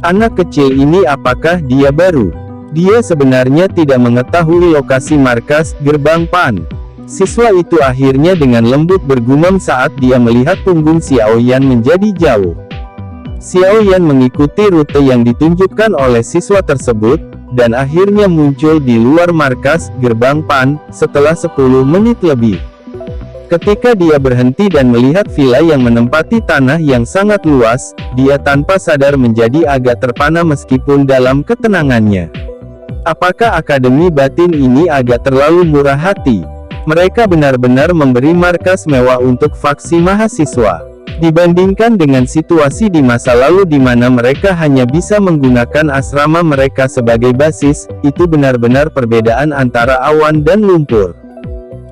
Anak kecil ini apakah dia baru? Dia sebenarnya tidak mengetahui lokasi markas gerbang Pan. Siswa itu akhirnya dengan lembut bergumam saat dia melihat punggung Xiaoyan menjadi jauh. Xiaoyan mengikuti rute yang ditunjukkan oleh siswa tersebut, dan akhirnya muncul di luar markas gerbang Pan, setelah 10 menit lebih. Ketika dia berhenti dan melihat villa yang menempati tanah yang sangat luas, dia tanpa sadar menjadi agak terpana meskipun dalam ketenangannya. Apakah Akademi Batin ini agak terlalu murah hati? Mereka benar-benar memberi markas mewah untuk faksi mahasiswa. Dibandingkan dengan situasi di masa lalu di mana mereka hanya bisa menggunakan asrama mereka sebagai basis, itu benar-benar perbedaan antara awan dan lumpur.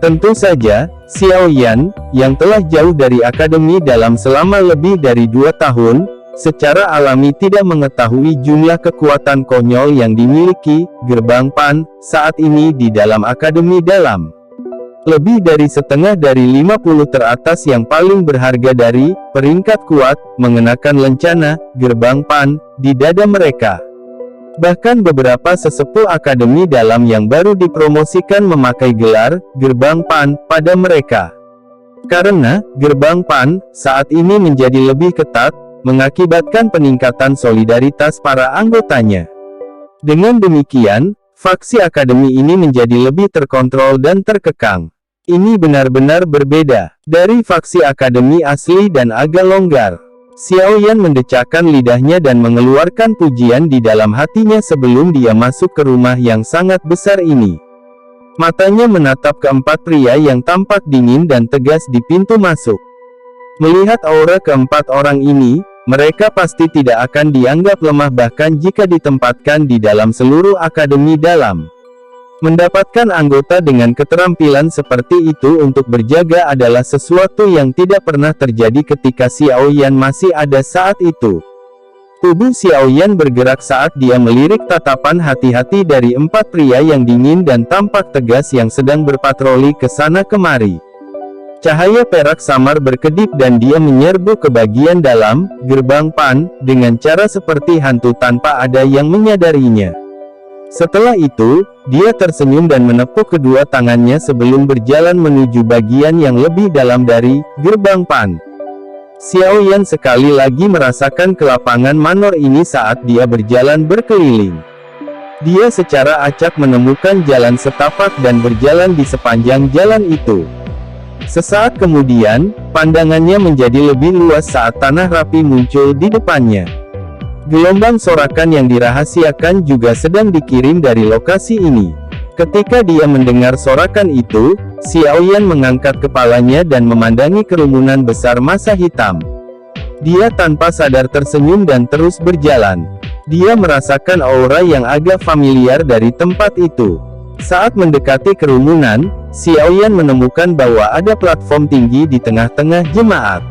Tentu saja, Xiao Yan, yang telah jauh dari akademi dalam selama lebih dari 2 tahun, secara alami tidak mengetahui jumlah kekuatan konyol yang dimiliki Gerbang Pan saat ini di dalam akademi dalam. Lebih dari setengah dari 50 teratas yang paling berharga dari peringkat kuat mengenakan lencana Gerbang Pan di dada mereka. Bahkan beberapa sesepuh akademi dalam yang baru dipromosikan memakai gelar Gerbang Pan pada mereka. Karena Gerbang Pan saat ini menjadi lebih ketat, mengakibatkan peningkatan solidaritas para anggotanya. Dengan demikian, faksi akademi ini menjadi lebih terkontrol dan terkekang. Ini benar-benar berbeda dari faksi akademi asli dan agak longgar. Xiao Yan mendecakkan lidahnya dan mengeluarkan pujian di dalam hatinya sebelum dia masuk ke rumah yang sangat besar ini. Matanya menatap keempat pria yang tampak dingin dan tegas di pintu masuk. Melihat aura keempat orang ini, mereka pasti tidak akan dianggap lemah bahkan jika ditempatkan di dalam seluruh akademi dalam. Mendapatkan anggota dengan keterampilan seperti itu untuk berjaga adalah sesuatu yang tidak pernah terjadi ketika Xiao Yan masih ada saat itu. Tubuh Xiao Yan bergerak saat dia melirik tatapan hati-hati dari 4 pria yang dingin dan tampak tegas yang sedang berpatroli ke sana kemari. Cahaya perak samar berkedip dan dia menyerbu ke bagian dalam Gerbang Pan dengan cara seperti hantu tanpa ada yang menyadarinya. Setelah itu, dia tersenyum dan menepuk kedua tangannya sebelum berjalan menuju bagian yang lebih dalam dari Gerbang Pan. Xiao Yan sekali lagi merasakan kelapangan manor ini saat dia berjalan berkeliling. Dia secara acak menemukan jalan setapak dan berjalan di sepanjang jalan itu. Sesaat kemudian, pandangannya menjadi lebih luas saat tanah rapi muncul di depannya. Gelombang sorakan yang dirahasiakan juga sedang dikirim dari lokasi ini. Ketika dia mendengar sorakan itu, Xiao Yan mengangkat kepalanya dan memandangi kerumunan besar massa hitam. Dia tanpa sadar tersenyum dan terus berjalan. Dia merasakan aura yang agak familiar dari tempat itu. Saat mendekati kerumunan, Xiao Yan menemukan bahwa ada platform tinggi di tengah-tengah jemaat.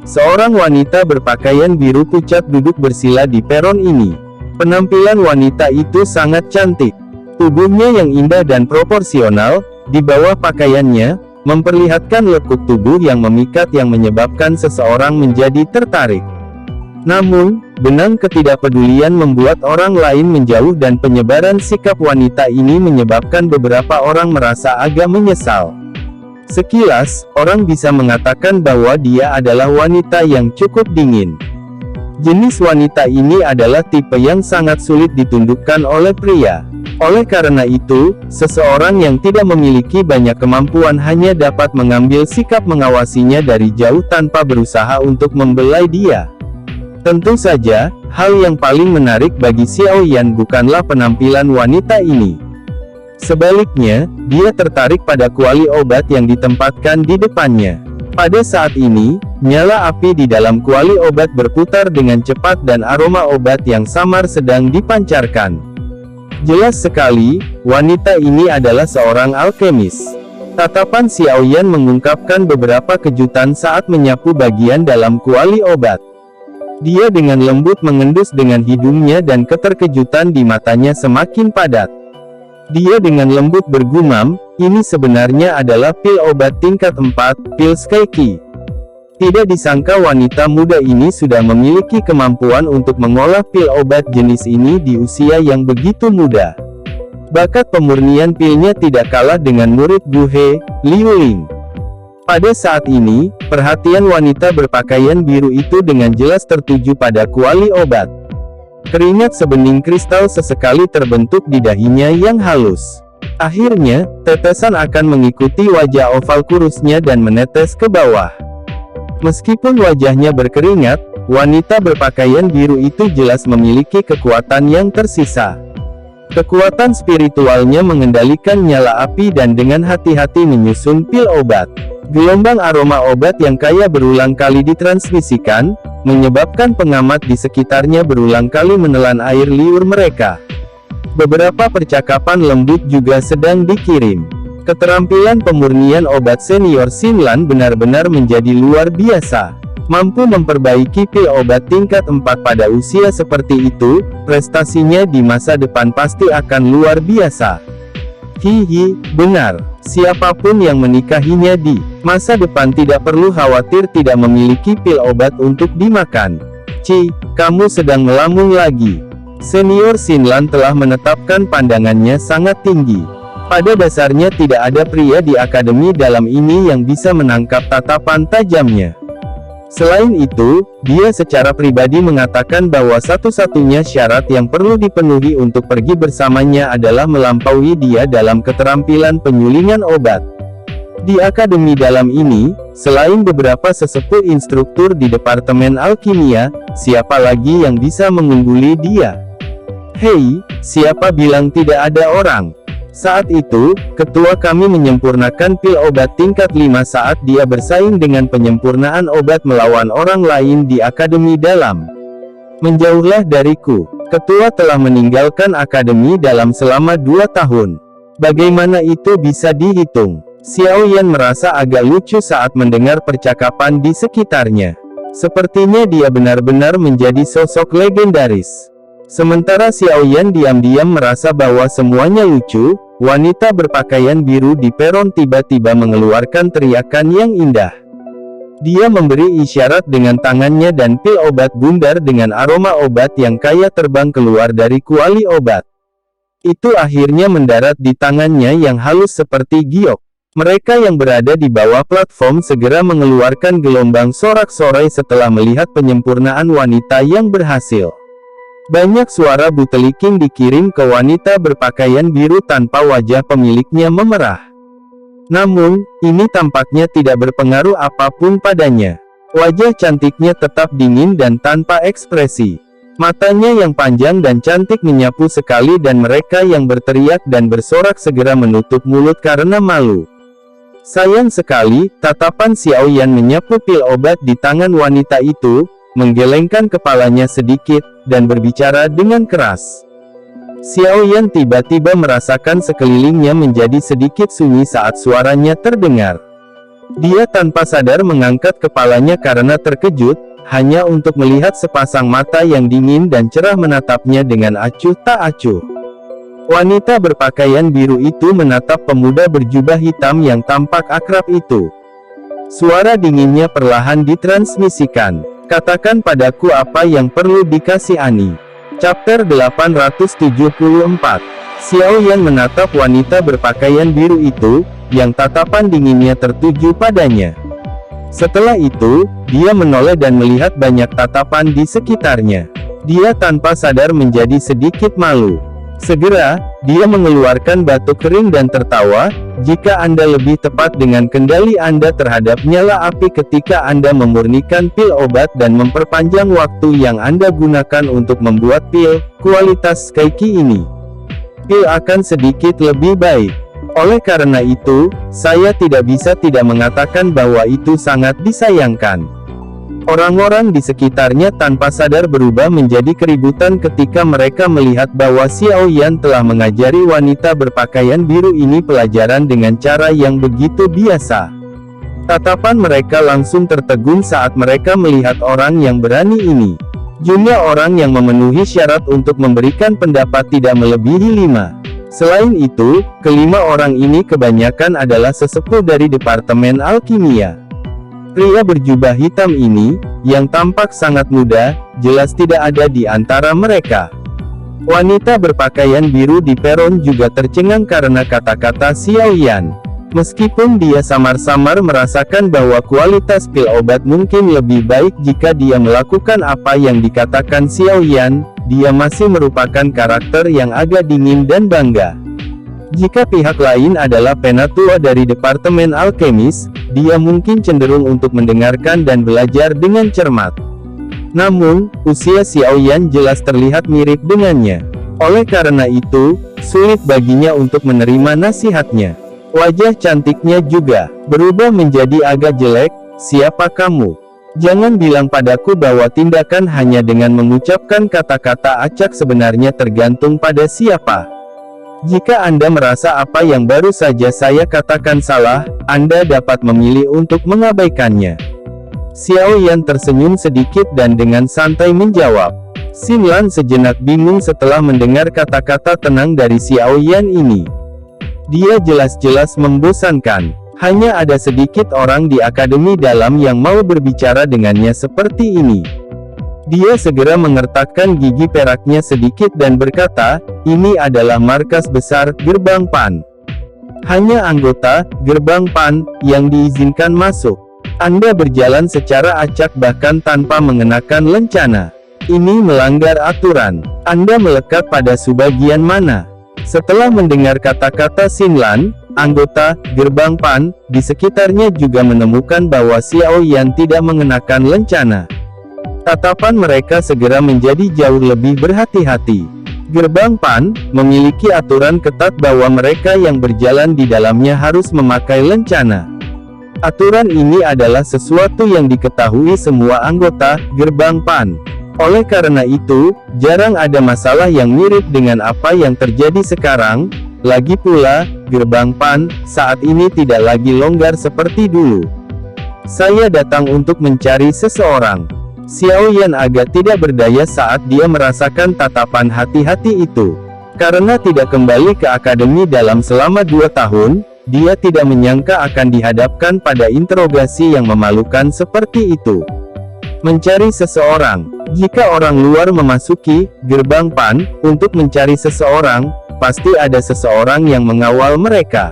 Seorang wanita berpakaian biru pucat duduk bersila di peron ini. Penampilan wanita itu sangat cantik. Tubuhnya yang indah dan proporsional, di bawah pakaiannya, memperlihatkan lekuk tubuh yang memikat yang menyebabkan seseorang menjadi tertarik. Namun, benang ketidakpedulian membuat orang lain menjauh dan penyebaran sikap wanita ini menyebabkan beberapa orang merasa agak menyesal. Sekilas, orang bisa mengatakan bahwa dia adalah wanita yang cukup dingin. Jenis wanita ini adalah tipe yang sangat sulit ditundukkan oleh pria. Oleh karena itu, seseorang yang tidak memiliki banyak kemampuan hanya dapat mengambil sikap mengawasinya dari jauh tanpa berusaha untuk membelai dia. Tentu saja, hal yang paling menarik bagi Xiao Yan bukanlah penampilan wanita ini. Sebaliknya, dia tertarik pada kuali obat yang ditempatkan di depannya. Pada saat ini, nyala api di dalam kuali obat berputar dengan cepat dan aroma obat yang samar sedang dipancarkan. Jelas sekali, wanita ini adalah seorang alkemis. Tatapan Xiao Yan mengungkapkan beberapa kejutan saat menyapu bagian dalam kuali obat. Dia dengan lembut mengendus dengan hidungnya dan keterkejutan di matanya semakin padat. Dia dengan lembut bergumam, ini sebenarnya adalah pil obat tingkat 4, pil Skyki. Tidak disangka wanita muda ini sudah memiliki kemampuan untuk mengolah pil obat jenis ini di usia yang begitu muda. Bakat pemurnian pilnya tidak kalah dengan murid Gu He, Liu Ling. Pada saat ini, perhatian wanita berpakaian biru itu dengan jelas tertuju pada kuali obat. Keringat sebening kristal sesekali terbentuk di dahinya yang halus. Akhirnya, tetesan akan mengikuti wajah oval kurusnya dan menetes ke bawah. Meskipun wajahnya berkeringat, wanita berpakaian biru itu jelas memiliki kekuatan yang tersisa. Kekuatan spiritualnya mengendalikan nyala api dan dengan hati-hati menyusun pil obat. Gelombang aroma obat yang kaya berulang kali ditransmisikan, menyebabkan pengamat di sekitarnya berulang kali menelan air liur mereka. Beberapa percakapan lembut juga sedang dikirim. Keterampilan pemurnian obat senior Xinlan benar-benar menjadi luar biasa. Mampu memperbaiki pil obat tingkat 4 pada usia seperti itu, prestasinya di masa depan pasti akan luar biasa. Hihi, benar. Siapapun yang menikahinya di masa depan tidak perlu khawatir tidak memiliki pil obat untuk dimakan. Ci, kamu sedang melamun lagi. Senior Xinlan telah menetapkan pandangannya sangat tinggi. Pada dasarnya tidak ada pria di akademi dalam ini yang bisa menangkap tatapan tajamnya. Selain itu, dia secara pribadi mengatakan bahwa satu-satunya syarat yang perlu dipenuhi untuk pergi bersamanya adalah melampaui dia dalam keterampilan penyulingan obat. Di akademi dalam ini, selain beberapa sesepuh instruktur di Departemen Alkimia, siapa lagi yang bisa mengungguli dia? Hei, siapa bilang tidak ada orang? Saat itu, ketua kami menyempurnakan pil obat tingkat 5 saat dia bersaing dengan penyempurnaan obat melawan orang lain di akademi dalam. Menjauhlah dariku. Ketua telah meninggalkan akademi dalam selama 2 tahun. Bagaimana itu bisa dihitung? Xiao Yan merasa agak lucu saat mendengar percakapan di sekitarnya. Sepertinya dia benar-benar menjadi sosok legendaris. Sementara Xiao Yan diam-diam merasa bahwa semuanya lucu, wanita berpakaian biru di peron tiba-tiba mengeluarkan teriakan yang indah. Dia memberi isyarat dengan tangannya dan pil obat bundar dengan aroma obat yang kaya terbang keluar dari kuali obat. Itu akhirnya mendarat di tangannya yang halus seperti giok. Mereka yang berada di bawah platform segera mengeluarkan gelombang sorak-sorai setelah melihat penyempurnaan wanita yang berhasil. Banyak suara buteliking dikirim ke wanita berpakaian biru tanpa wajah pemiliknya memerah. Namun, ini tampaknya tidak berpengaruh apapun padanya. Wajah cantiknya tetap dingin dan tanpa ekspresi. Matanya yang panjang dan cantik menyapu sekali dan mereka yang berteriak dan bersorak segera menutup mulut karena malu. Sayang sekali, tatapan Xiao Yan menyapu pil obat di tangan wanita itu, menggelengkan kepalanya sedikit, dan berbicara dengan keras. Xiao Yan tiba-tiba merasakan sekelilingnya menjadi sedikit sunyi saat suaranya terdengar. Dia tanpa sadar mengangkat kepalanya karena terkejut, hanya untuk melihat sepasang mata yang dingin dan cerah menatapnya dengan acuh tak acuh. Wanita berpakaian biru itu menatap pemuda berjubah hitam yang tampak akrab itu. Suara dinginnya perlahan ditransmisikan. Katakan padaku apa yang perlu dikasihani. Chapter 874. Xiao Yan menatap wanita berpakaian biru itu, yang tatapan dinginnya tertuju padanya. Setelah itu, dia menoleh dan melihat banyak tatapan di sekitarnya. Dia tanpa sadar menjadi sedikit malu. Segera, dia mengeluarkan batuk kering dan tertawa. Jika Anda lebih tepat dengan kendali Anda terhadap nyala api ketika Anda memurnikan pil obat dan memperpanjang waktu yang Anda gunakan untuk membuat pil kualitas Keiki ini, pil akan sedikit lebih baik. Oleh karena itu, saya tidak bisa tidak mengatakan bahwa itu sangat disayangkan. Orang-orang di sekitarnya tanpa sadar berubah menjadi keributan ketika mereka melihat bahwa Xiao Yan telah mengajari wanita berpakaian biru ini pelajaran dengan cara yang begitu biasa. Tatapan mereka langsung tertegun saat mereka melihat orang yang berani ini. Jumlah orang yang memenuhi syarat untuk memberikan pendapat tidak melebihi 5. Selain itu, kelima orang ini kebanyakan adalah sesepuh dari Departemen Alkimia. Pria berjubah hitam ini, yang tampak sangat muda, jelas tidak ada di antara mereka. Wanita berpakaian biru di peron juga tercengang karena kata-kata Xiao Yan. Meskipun dia samar-samar merasakan bahwa kualitas pil obat mungkin lebih baik jika dia melakukan apa yang dikatakan Xiao Yan, dia masih merupakan karakter yang agak dingin dan bangga. Jika pihak lain adalah penatua dari Departemen Alkemis, dia mungkin cenderung untuk mendengarkan dan belajar dengan cermat. Namun, usia Xiao Yan jelas terlihat mirip dengannya. Oleh karena itu, sulit baginya untuk menerima nasihatnya. Wajah cantiknya juga berubah menjadi agak jelek. Siapa kamu? Jangan bilang padaku bahwa tindakan hanya dengan mengucapkan kata-kata acak sebenarnya tergantung pada siapa. Jika Anda merasa apa yang baru saja saya katakan salah, Anda dapat memilih untuk mengabaikannya. Xiao Yan tersenyum sedikit dan dengan santai menjawab. Xin Lan sejenak bingung setelah mendengar kata-kata tenang dari Xiao Yan ini. Dia jelas-jelas membosankan. Hanya ada sedikit orang di Akademi Dalam yang mau berbicara dengannya seperti ini. Dia segera mengertakkan gigi peraknya sedikit dan berkata, ini adalah markas besar, Gerbang Pan. Hanya anggota, Gerbang Pan, yang diizinkan masuk. Anda berjalan secara acak bahkan tanpa mengenakan lencana. Ini melanggar aturan. Anda melekat pada subbagian mana? Setelah mendengar kata-kata Xin Lan, anggota Gerbang Pan di sekitarnya juga menemukan bahwa Xiao Yan tidak mengenakan lencana. Tatapan mereka segera menjadi jauh lebih berhati-hati. Gerbang Pan memiliki aturan ketat bahwa mereka yang berjalan di dalamnya harus memakai lencana. Aturan ini adalah sesuatu yang diketahui semua anggota Gerbang Pan. Oleh karena itu, jarang ada masalah yang mirip dengan apa yang terjadi sekarang. Lagi pula, Gerbang Pan saat ini tidak lagi longgar seperti dulu. Saya datang untuk mencari seseorang. Xiao Yan agak tidak berdaya saat dia merasakan tatapan hati-hati itu. Karena tidak kembali ke Akademi Dalam selama 2 tahun, dia tidak menyangka akan dihadapkan pada interogasi yang memalukan seperti itu. Mencari seseorang. Jika orang luar memasuki Gerbang Pan untuk mencari seseorang, pasti ada seseorang yang mengawal mereka.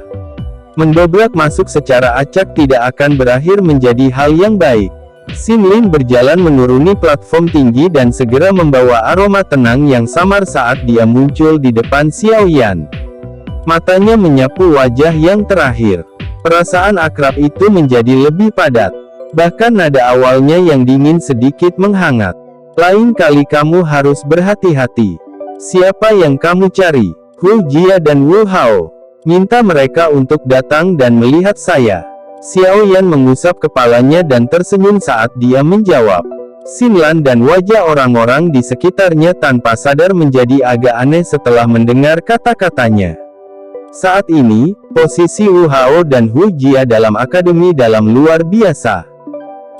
Mendobrak masuk secara acak tidak akan berakhir menjadi hal yang baik. Xin Lin berjalan menuruni platform tinggi dan segera membawa aroma tenang yang samar saat dia muncul di depan Xiao Yan. Matanya menyapu wajah yang terakhir. Perasaan akrab itu menjadi lebih padat. Bahkan nada awalnya yang dingin sedikit menghangat. Lain kali kamu harus berhati-hati. Siapa yang kamu cari? Hu Jia dan Wu Hao. Minta mereka untuk datang dan melihat saya. Xiao Yan mengusap kepalanya dan tersenyum saat dia menjawab. Xin Lan dan wajah orang-orang di sekitarnya tanpa sadar menjadi agak aneh setelah mendengar kata-katanya. Saat ini, posisi Wu Hao dan Hu Jia dalam Akademi Dalam luar biasa.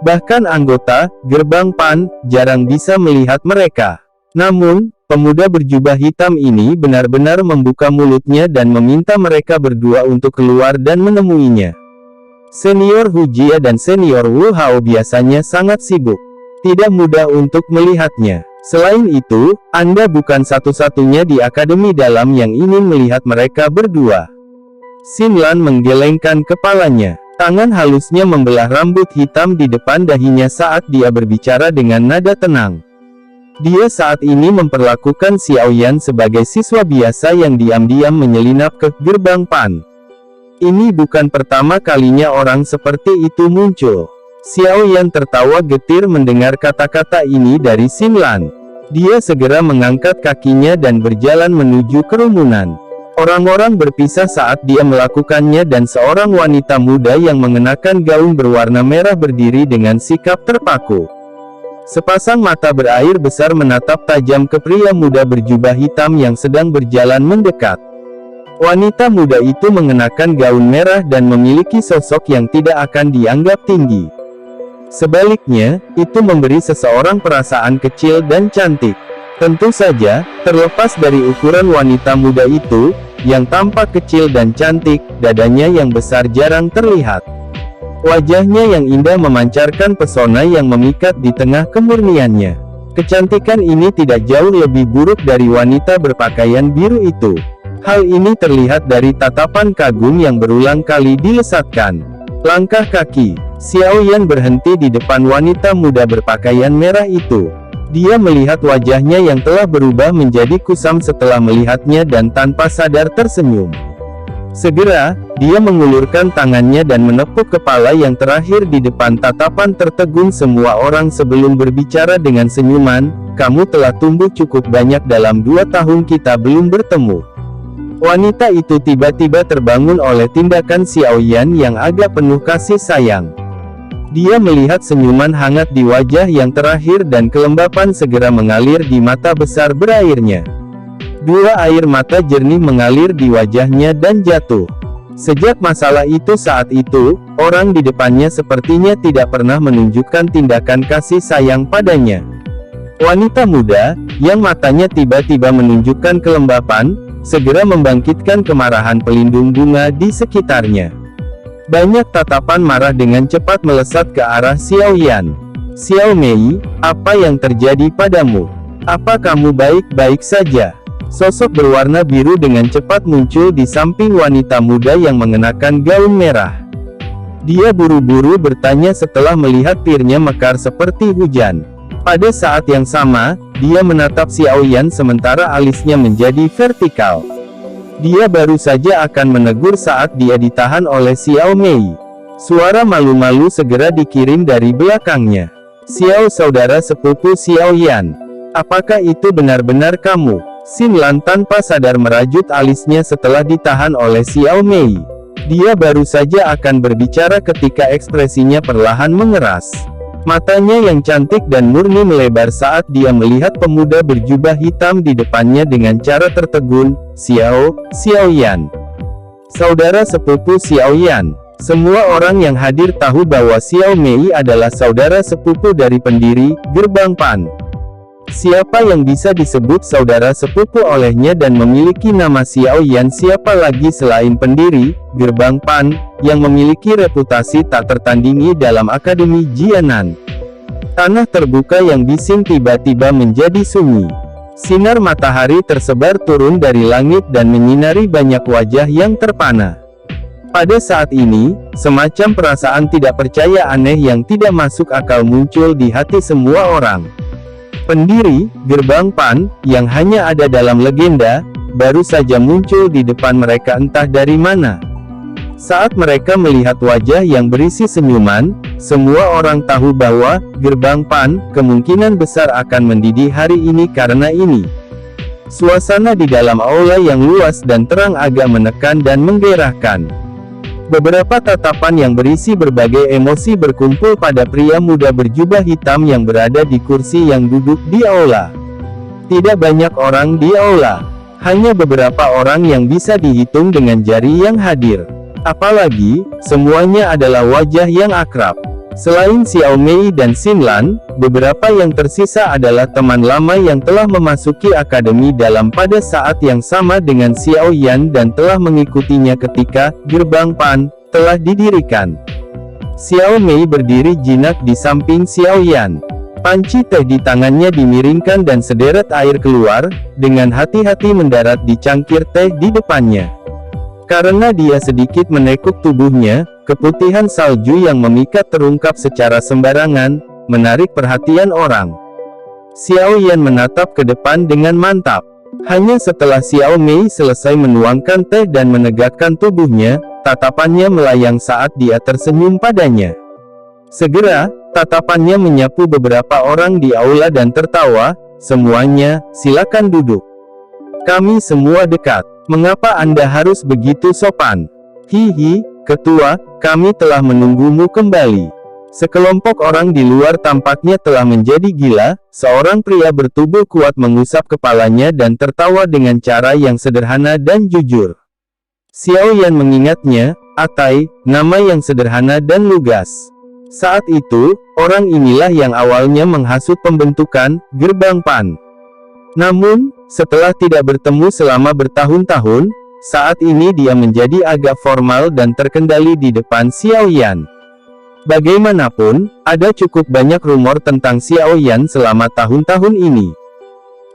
Bahkan anggota Gerbang Pan jarang bisa melihat mereka. Namun, pemuda berjubah hitam ini benar-benar membuka mulutnya dan meminta mereka berdua untuk keluar dan menemuinya. Senior Hu Jia dan senior Wu Hao biasanya sangat sibuk. Tidak mudah untuk melihatnya. Selain itu, Anda bukan satu-satunya di Akademi Dalam yang ingin melihat mereka berdua. Xin Lan menggelengkan kepalanya. Tangan halusnya membelah rambut hitam di depan dahinya saat dia berbicara dengan nada tenang. Dia saat ini memperlakukan Xiao Yan sebagai siswa biasa yang diam-diam menyelinap ke Gerbang Pan. Ini bukan pertama kalinya orang seperti itu muncul. Xiao Yan tertawa getir mendengar kata-kata ini dari Xin Lan. Dia segera mengangkat kakinya dan berjalan menuju kerumunan. Orang-orang berpisah saat dia melakukannya dan seorang wanita muda yang mengenakan gaun berwarna merah berdiri dengan sikap terpaku. Sepasang mata berair besar menatap tajam ke pria muda berjubah hitam yang sedang berjalan mendekat. Wanita muda itu mengenakan gaun merah dan memiliki sosok yang tidak akan dianggap tinggi. Sebaliknya, itu memberi seseorang perasaan kecil dan cantik. Tentu saja, terlepas dari ukuran wanita muda itu, yang tampak kecil dan cantik, dadanya yang besar jarang terlihat. Wajahnya yang indah memancarkan pesona yang memikat di tengah kemurniannya. Kecantikan ini tidak jauh lebih buruk dari wanita berpakaian biru itu. Hal ini terlihat dari tatapan kagum yang berulang kali dilesatkan. Langkah kaki, Xiao Yan berhenti di depan wanita muda berpakaian merah itu. Dia melihat wajahnya yang telah berubah menjadi kusam setelah melihatnya dan tanpa sadar tersenyum. Segera, dia mengulurkan tangannya dan menepuk kepala yang terakhir di depan tatapan tertegun semua orang sebelum berbicara dengan senyuman, kamu telah tumbuh cukup banyak dalam 2 tahun kita belum bertemu." Wanita itu tiba-tiba terbangun oleh tindakan Xiao Yan yang agak penuh kasih sayang. Dia melihat senyuman hangat di wajah yang terakhir dan kelembapan segera mengalir di mata besar berairnya. 2 air mata jernih mengalir di wajahnya dan jatuh. Sejak masalah itu saat itu, orang di depannya sepertinya tidak pernah menunjukkan tindakan kasih sayang padanya. Wanita muda, yang matanya tiba-tiba menunjukkan kelembapan, segera membangkitkan kemarahan pelindung bunga di sekitarnya. Banyak tatapan marah dengan cepat melesat ke arah Xiao Yan. "Xiao Mei, apa yang terjadi padamu? Apa kamu baik-baik saja?" Sosok berwarna biru dengan cepat muncul di samping wanita muda yang mengenakan gaun merah. Dia buru-buru bertanya setelah melihat pirnya mekar seperti hujan. Pada saat yang sama, dia menatap Xiao Yan sementara alisnya menjadi vertikal. Dia baru saja akan menegur saat dia ditahan oleh Xiao Mei. Suara malu-malu segera dikirim dari belakangnya. "Xiao, saudara sepupu Xiao Yan. Apakah itu benar-benar kamu?" Xin Lan tanpa sadar merajut alisnya setelah ditahan oleh Xiao Mei. Dia baru saja akan berbicara ketika ekspresinya perlahan mengeras. Matanya yang cantik dan murni melebar saat dia melihat pemuda berjubah hitam di depannya dengan cara tertegun. Xiao Yan. Saudara sepupu Xiao Yan." Semua orang yang hadir tahu bahwa Xiao Mei adalah saudara sepupu dari pendiri Gerbang Pan. Siapa yang bisa disebut saudara sepupu olehnya dan memiliki nama Xiao Yan? Siapa lagi selain pendiri Gerbang Pan, yang memiliki reputasi tak tertandingi dalam Akademi Jianan? Tanah terbuka yang bising tiba-tiba menjadi sunyi. Sinar matahari tersebar turun dari langit dan menyinari banyak wajah yang terpana. Pada saat ini, semacam perasaan tidak percaya aneh yang tidak masuk akal muncul di hati semua orang. Pendiri Gerbang Pan, yang hanya ada dalam legenda, baru saja muncul di depan mereka entah dari mana. Saat mereka melihat wajah yang berisi senyuman, semua orang tahu bahwa Gerbang Pan kemungkinan besar akan mendidih hari ini karena ini. Suasana di dalam aula yang luas dan terang agak menekan dan menggairahkan. Beberapa tatapan yang berisi berbagai emosi berkumpul pada pria muda berjubah hitam yang berada di kursi yang duduk di aula. Tidak banyak orang di aula. Hanya beberapa orang yang bisa dihitung dengan jari yang hadir. Apalagi, semuanya adalah wajah yang akrab. Selain Xiao Mei dan Xin Lan, beberapa yang tersisa adalah teman lama yang telah memasuki akademi dalam pada saat yang sama dengan Xiao Yan dan telah mengikutinya ketika Gerbang Pan telah didirikan. Xiao Mei berdiri jinak di samping Xiao Yan. Panci teh di tangannya dimiringkan dan sederet air keluar, dengan hati-hati mendarat di cangkir teh di depannya. Karena dia sedikit menekuk tubuhnya, keputihan salju yang memikat terungkap secara sembarangan, menarik perhatian orang. Xiao Yan menatap ke depan dengan mantap. Hanya setelah Xiao Mei selesai menuangkan teh dan menegakkan tubuhnya, tatapannya melayang saat dia tersenyum padanya. Segera, tatapannya menyapu beberapa orang di aula dan tertawa, "Semuanya, silakan duduk. Kami semua dekat. Mengapa Anda harus begitu sopan? Hihi, ketua, kami telah menunggumu kembali." Sekelompok orang di luar tampaknya telah menjadi gila. Seorang pria bertubuh kuat mengusap kepalanya dan tertawa dengan cara yang sederhana dan jujur. Xiao Yan mengingatnya, Atai, nama yang sederhana dan lugas. Saat itu, orang inilah yang awalnya menghasut pembentukan Gerbang Pan. Namun, setelah tidak bertemu selama bertahun-tahun, saat ini dia menjadi agak formal dan terkendali di depan Xiao Yan. Bagaimanapun, ada cukup banyak rumor tentang Xiao Yan selama tahun-tahun ini.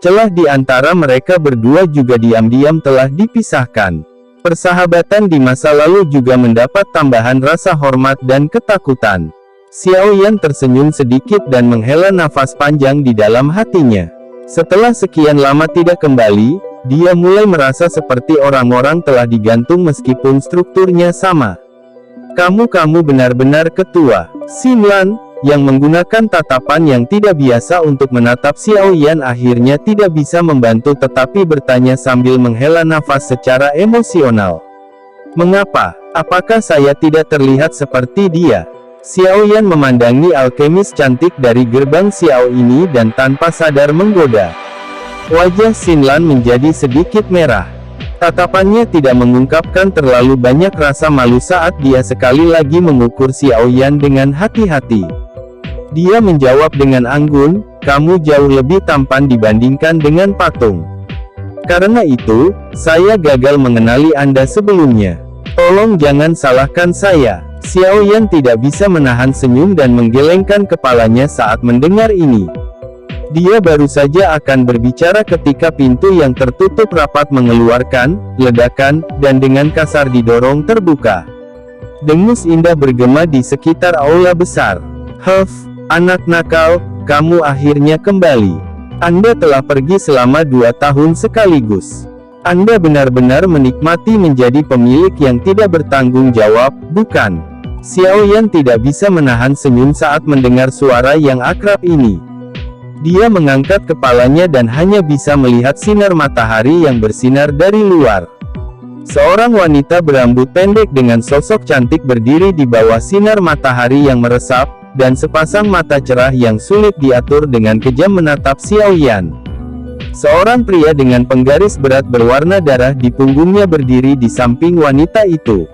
Celah di antara mereka berdua juga diam-diam telah dipisahkan. Persahabatan di masa lalu juga mendapat tambahan rasa hormat dan ketakutan. Xiao Yan tersenyum sedikit dan menghela nafas panjang di dalam hatinya. Setelah sekian lama tidak kembali, dia mulai merasa seperti orang-orang telah digantung meskipun strukturnya sama. Kamu benar-benar ketua. Xin Lan, yang menggunakan tatapan yang tidak biasa untuk menatap Xiao Yan akhirnya tidak bisa membantu tetapi bertanya sambil menghela nafas secara emosional. Mengapa? Apakah saya tidak terlihat seperti dia? Xiao Yan memandangi alkemis cantik dari gerbang Xiao ini dan tanpa sadar menggoda. Wajah Xinlan menjadi sedikit merah. Tatapannya tidak mengungkapkan terlalu banyak rasa malu saat dia sekali lagi mengukur Xiao Yan dengan hati-hati. Dia menjawab dengan anggun, "Kamu jauh lebih tampan dibandingkan dengan patung. Karena itu, saya gagal mengenali Anda sebelumnya. Tolong jangan salahkan saya." Xiao Yan tidak bisa menahan senyum dan menggelengkan kepalanya saat mendengar ini. Dia baru saja akan berbicara ketika pintu yang tertutup rapat mengeluarkan ledakan, dan dengan kasar didorong terbuka. Dengus indah bergema di sekitar aula besar. "Huff, anak nakal, kamu akhirnya kembali. Anda telah pergi selama 2 tahun sekaligus. Anda benar-benar menikmati menjadi pemilik yang tidak bertanggung jawab, bukan?" Xiao Yan tidak bisa menahan senyum saat mendengar suara yang akrab ini. Dia mengangkat kepalanya dan hanya bisa melihat sinar matahari yang bersinar dari luar. Seorang wanita berambut pendek dengan sosok cantik berdiri di bawah sinar matahari yang meresap, dan sepasang mata cerah yang sulit diatur dengan kejam menatap Xiao Yan. Seorang pria dengan penggaris berat berwarna darah di punggungnya berdiri di samping wanita itu.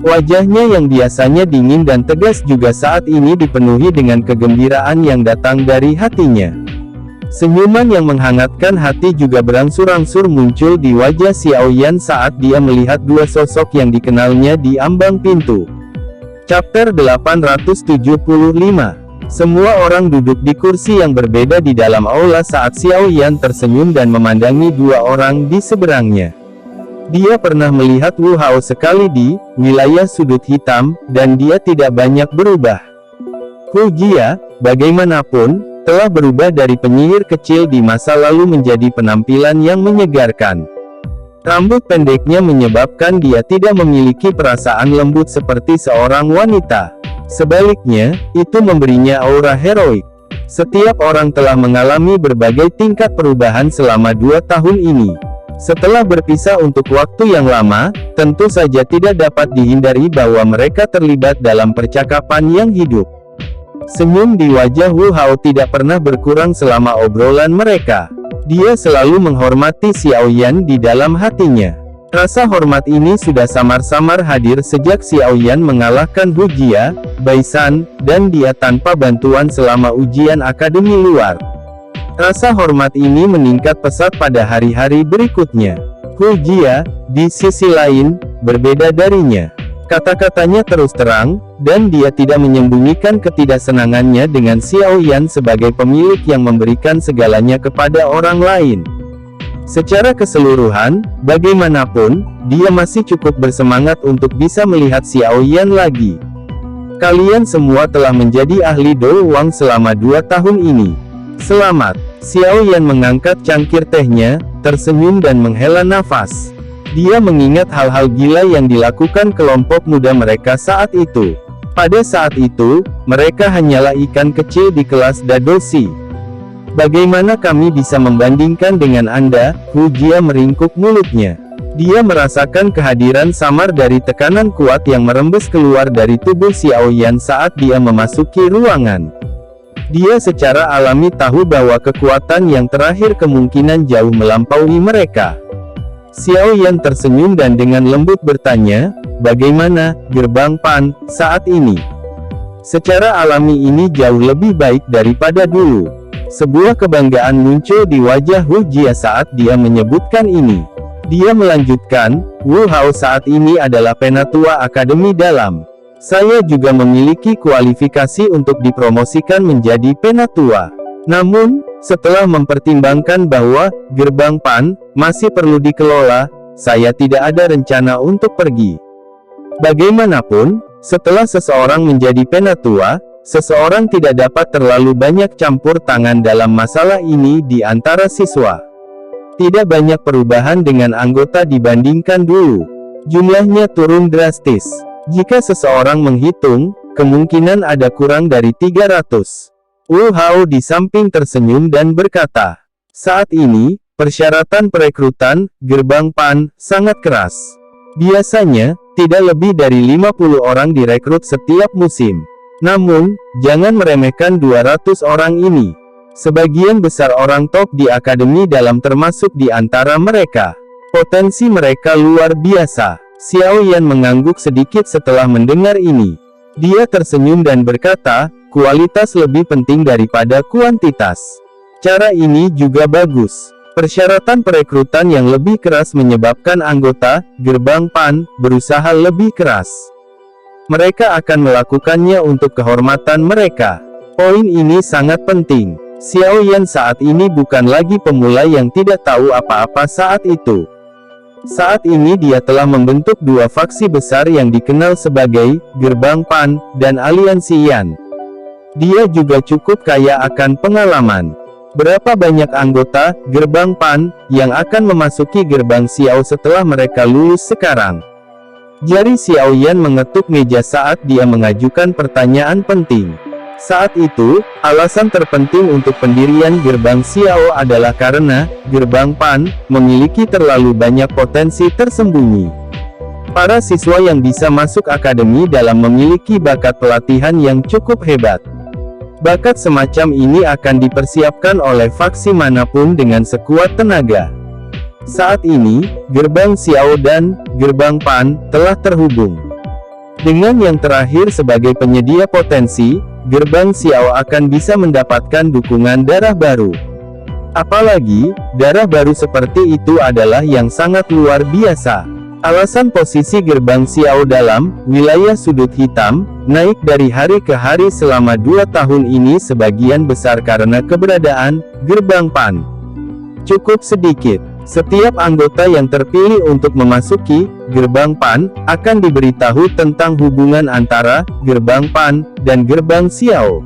Wajahnya yang biasanya dingin dan tegas juga saat ini dipenuhi dengan kegembiraan yang datang dari hatinya. Senyuman yang menghangatkan hati juga berangsur-angsur muncul di wajah Xiao Yan saat dia melihat dua sosok yang dikenalnya di ambang pintu. Chapter 875. Semua orang duduk di kursi yang berbeda di dalam aula saat Xiao Yan tersenyum dan memandangi dua orang di seberangnya. Dia pernah melihat Wu Hao sekali di wilayah sudut hitam, dan dia tidak banyak berubah. Hu Jia, bagaimanapun, telah berubah dari penyihir kecil di masa lalu menjadi penampilan yang menyegarkan. Rambut pendeknya menyebabkan dia tidak memiliki perasaan lembut seperti seorang wanita. Sebaliknya, itu memberinya aura heroik. Setiap orang telah mengalami berbagai tingkat perubahan selama 2 tahun ini. Setelah berpisah untuk waktu yang lama, tentu saja tidak dapat dihindari bahwa mereka terlibat dalam percakapan yang hidup. Senyum di wajah Wu Hao tidak pernah berkurang selama obrolan mereka. Dia selalu menghormati Xiao Yan di dalam hatinya. Rasa hormat ini sudah samar-samar hadir sejak Xiao Yan mengalahkan Hu Jia, Bai San, dan dia tanpa bantuan selama ujian akademi luar. Rasa hormat ini meningkat pesat pada hari-hari berikutnya. Hu Jia, di sisi lain, berbeda darinya. Kata-katanya terus terang, dan dia tidak menyembunyikan ketidaksenangannya dengan Xiao Yan sebagai pemilik yang memberikan segalanya kepada orang lain. Secara keseluruhan, bagaimanapun, dia masih cukup bersemangat untuk bisa melihat Xiao Yan lagi. Kalian semua telah menjadi ahli Do Wang selama 2 tahun ini. Selamat. Xiao Yan mengangkat cangkir tehnya, tersenyum dan menghela nafas. Dia mengingat hal-hal gila yang dilakukan kelompok muda mereka saat itu. Pada saat itu, mereka hanyalah ikan kecil di kelas Dadoshi. Bagaimana kami bisa membandingkan dengan Anda? Hu Jia meringkuk mulutnya. Dia merasakan kehadiran samar dari tekanan kuat yang merembes keluar dari tubuh Xiao Yan saat dia memasuki ruangan. Dia secara alami tahu bahwa kekuatan yang terakhir kemungkinan jauh melampaui mereka. Xiao Yan tersenyum dan dengan lembut bertanya, "Bagaimana, Gerbang Pan, saat ini?" Secara alami ini jauh lebih baik daripada dulu. Sebuah kebanggaan muncul di wajah Hu Jia saat dia menyebutkan ini. Dia melanjutkan, "Wu Hao saat ini adalah penatua Akademi Dalam. Saya juga memiliki kualifikasi untuk dipromosikan menjadi penatua. Namun, setelah mempertimbangkan bahwa Gerbang Pan masih perlu dikelola, saya tidak ada rencana untuk pergi. Bagaimanapun, setelah seseorang menjadi penatua, seseorang tidak dapat terlalu banyak campur tangan dalam masalah ini di antara siswa. Tidak banyak perubahan dengan anggota dibandingkan dulu. Jumlahnya turun drastis. Jika seseorang menghitung, kemungkinan ada kurang dari 300. Wu Hao di samping tersenyum dan berkata, saat ini, persyaratan perekrutan, Gerbang Pan, sangat keras. Biasanya, tidak lebih dari 50 orang direkrut setiap musim. Namun, jangan meremehkan 200 orang ini. Sebagian besar orang top di akademi dalam termasuk di antara mereka. Potensi mereka luar biasa. Xiao Yan mengangguk sedikit setelah mendengar ini. Dia tersenyum dan berkata, kualitas lebih penting daripada kuantitas. Cara ini juga bagus. Persyaratan perekrutan yang lebih keras menyebabkan anggota Gerbang Pan berusaha lebih keras. Mereka akan melakukannya untuk kehormatan mereka. Poin ini sangat penting. Xiao Yan saat ini bukan lagi pemula yang tidak tahu apa-apa saat itu. Saat ini dia telah membentuk dua faksi besar yang dikenal sebagai Gerbang Pan dan Aliansi Yan. Dia juga cukup kaya akan pengalaman. Berapa banyak anggota Gerbang Pan yang akan memasuki Gerbang Xiao setelah mereka lulus sekarang? Jari Xiao Yan mengetuk meja saat dia mengajukan pertanyaan penting. Saat itu, alasan terpenting untuk pendirian Gerbang Xiao adalah karena Gerbang Pan memiliki terlalu banyak potensi tersembunyi. Para siswa yang bisa masuk akademi dalam memiliki bakat pelatihan yang cukup hebat. Bakat semacam ini akan dipersiapkan oleh faksi manapun dengan sekuat tenaga. Saat ini, Gerbang Xiao dan Gerbang Pan telah terhubung. Dengan yang terakhir sebagai penyedia potensi, Gerbang Xiao akan bisa mendapatkan dukungan darah baru. Apalagi, darah baru seperti itu adalah yang sangat luar biasa. Alasan posisi Gerbang Xiao dalam wilayah sudut hitam naik dari hari ke hari selama 2 tahun ini sebagian besar karena keberadaan Gerbang Pan. Cukup sedikit. Setiap anggota yang terpilih untuk memasuki Gerbang Pan akan diberitahu tentang hubungan antara Gerbang Pan dan Gerbang Xiao.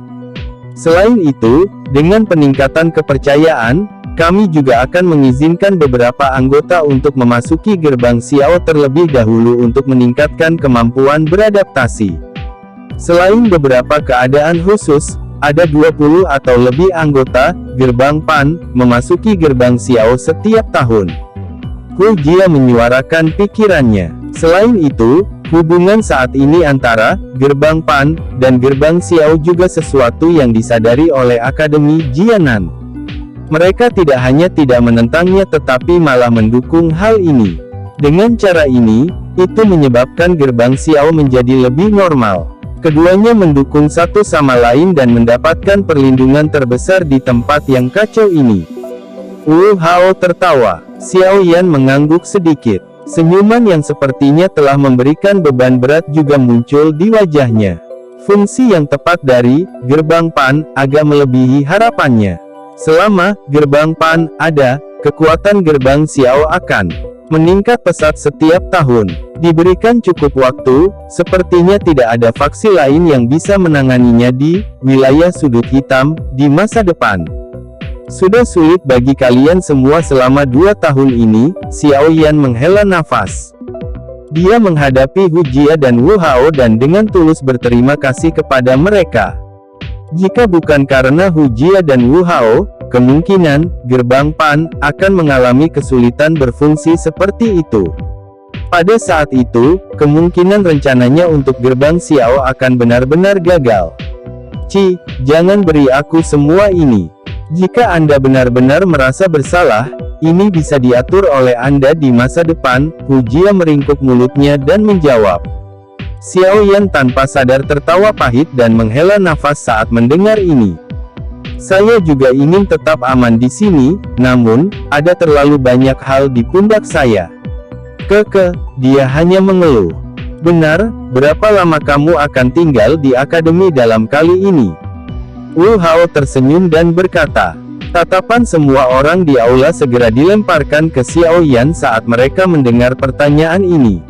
Selain itu, dengan peningkatan kepercayaan, kami juga akan mengizinkan beberapa anggota untuk memasuki Gerbang Xiao terlebih dahulu untuk meningkatkan kemampuan beradaptasi. Selain beberapa keadaan khusus, ada 20 atau lebih anggota Gerbang Pan memasuki Gerbang Xiao setiap tahun. Hu Jia menyuarakan pikirannya. Selain itu, hubungan saat ini antara Gerbang Pan dan Gerbang Xiao juga sesuatu yang disadari oleh Akademi Jianan. Mereka tidak hanya tidak menentangnya tetapi malah mendukung hal ini. Dengan cara ini, itu menyebabkan Gerbang Xiao menjadi lebih normal. Keduanya mendukung satu sama lain dan mendapatkan perlindungan terbesar di tempat yang kacau ini. Wu Hao tertawa. Xiao Yan mengangguk sedikit. Senyuman yang sepertinya telah memberikan beban berat juga muncul di wajahnya. Fungsi yang tepat dari Gerbang Pan agak melebihi harapannya. Selama Gerbang Pan ada, kekuatan Gerbang Xiao akan meningkat pesat setiap tahun. Diberikan cukup waktu, sepertinya tidak ada faksi lain yang bisa menanganinya di wilayah sudut hitam di masa depan. Sudah sulit bagi kalian semua selama 2 tahun ini. Xiao Yan menghela nafas. Dia menghadapi Hu Jia dan Wu Hao dan dengan tulus berterima kasih kepada mereka. Jika bukan karena Hu Jia dan Wu Hao, kemungkinan Gerbang Pan akan mengalami kesulitan berfungsi seperti itu. Pada saat itu, kemungkinan rencananya untuk Gerbang Xiao akan benar-benar gagal. Jangan beri aku semua ini. Jika Anda benar-benar merasa bersalah, ini bisa diatur oleh Anda di masa depan. Hu Jia meringkuk mulutnya dan menjawab. Xiao Yan tanpa sadar tertawa pahit dan menghela nafas saat mendengar ini. Saya juga ingin tetap aman di sini, namun, ada terlalu banyak hal di pundak saya. Dia hanya mengeluh. Benar, berapa lama kamu akan tinggal di akademi dalam kali ini? Wu Hao tersenyum dan berkata. Tatapan semua orang di aula segera dilemparkan ke Xiao Yan saat mereka mendengar pertanyaan ini.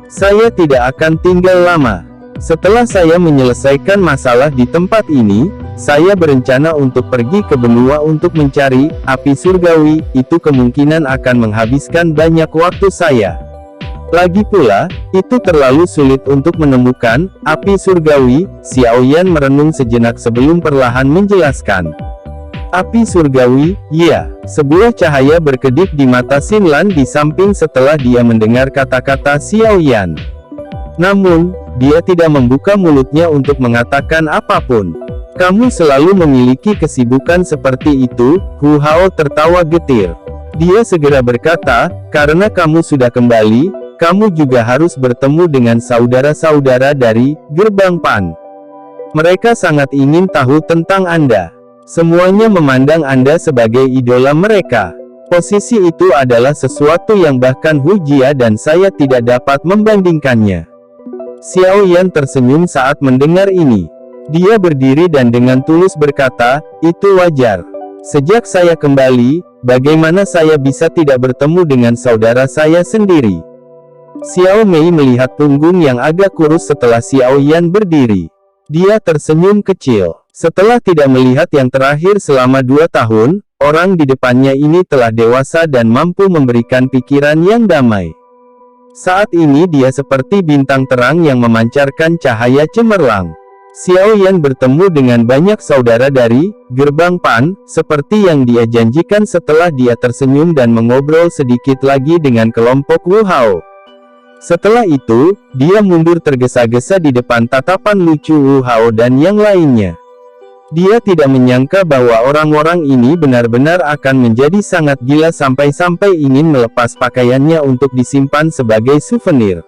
Saya tidak akan tinggal lama. Setelah saya menyelesaikan masalah di tempat ini, saya berencana untuk pergi ke benua untuk mencari api surgawi. Itu kemungkinan akan menghabiskan banyak waktu saya. Lagi pula, itu terlalu sulit untuk menemukan api surgawi. Xiao Yan merenung sejenak sebelum perlahan menjelaskan. Api surgawi, ya. Sebuah cahaya berkedip di mata Xin Lan di samping setelah dia mendengar kata-kata Xiao Yan. Namun, dia tidak membuka mulutnya untuk mengatakan apapun. Kamu selalu memiliki kesibukan seperti itu, Hu Hao tertawa getir. Dia segera berkata, karena kamu sudah kembali, kamu juga harus bertemu dengan saudara-saudara dari Gerbang Pan. Mereka sangat ingin tahu tentang Anda. Semuanya memandang Anda sebagai idola mereka. Posisi itu adalah sesuatu yang bahkan Hu Jia dan saya tidak dapat membandingkannya. Xiao Yan tersenyum saat mendengar ini. Dia berdiri dan dengan tulus berkata, itu wajar. Sejak saya kembali, bagaimana saya bisa tidak bertemu dengan saudara saya sendiri? Xiao Mei melihat punggung yang agak kurus setelah Xiao Yan berdiri. Dia tersenyum kecil. Setelah tidak melihat yang terakhir selama 2 tahun, orang di depannya ini telah dewasa dan mampu memberikan pikiran yang damai. Saat ini dia seperti bintang terang yang memancarkan cahaya cemerlang. Xiao Yan bertemu dengan banyak saudara dari Gerbang Pan, seperti yang dia janjikan setelah dia tersenyum dan mengobrol sedikit lagi dengan kelompok Wu Hao. Setelah itu, dia mundur tergesa-gesa di depan tatapan lucu Wu Hao dan yang lainnya. Dia tidak menyangka bahwa orang-orang ini benar-benar akan menjadi sangat gila sampai-sampai ingin melepas pakaiannya untuk disimpan sebagai souvenir.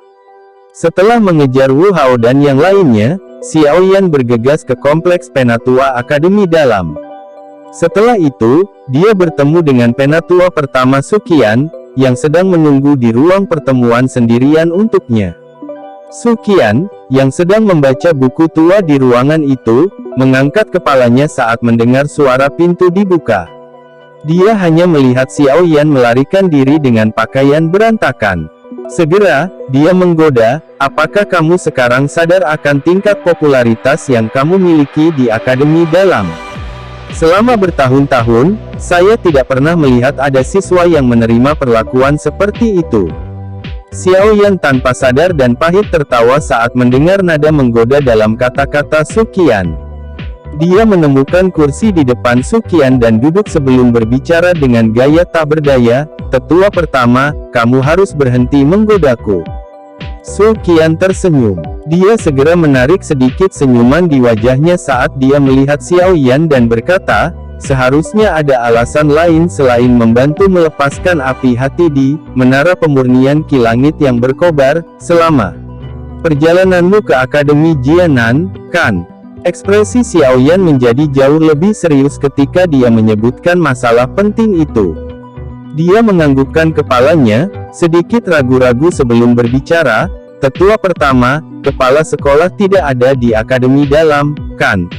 Setelah mengejar Wu Hao dan yang lainnya, Xiao Yan bergegas ke kompleks Penatua Akademi Dalam. Setelah itu, dia bertemu dengan Penatua pertama Suqian, yang sedang menunggu di ruang pertemuan sendirian untuknya. Suqian, yang sedang membaca buku tua di ruangan itu, mengangkat kepalanya saat mendengar suara pintu dibuka. Dia hanya melihat Xiao Yan melarikan diri dengan pakaian berantakan. Segera, dia menggoda, apakah kamu sekarang sadar akan tingkat popularitas yang kamu miliki di Akademi Dalam? Selama bertahun-tahun, saya tidak pernah melihat ada siswa yang menerima perlakuan seperti itu. Xiao Yan tanpa sadar dan pahit tertawa saat mendengar nada menggoda dalam kata-kata Suqian. Dia menemukan kursi di depan Suqian dan duduk sebelum berbicara dengan gaya tak berdaya. Tetua pertama, kamu harus berhenti menggodaku. Suqian tersenyum. Dia segera menarik sedikit senyuman di wajahnya saat dia melihat Xiao Yan dan berkata, seharusnya ada alasan lain selain membantu melepaskan api hati di Menara Pemurnian Ki Langit yang berkobar, selama perjalananmu ke Akademi Jianan, kan? Ekspresi Xiao Yan menjadi jauh lebih serius ketika dia menyebutkan masalah penting itu. Dia menganggukkan kepalanya, sedikit ragu-ragu sebelum berbicara, tetua pertama, kepala sekolah tidak ada di Akademi Dalam, kan?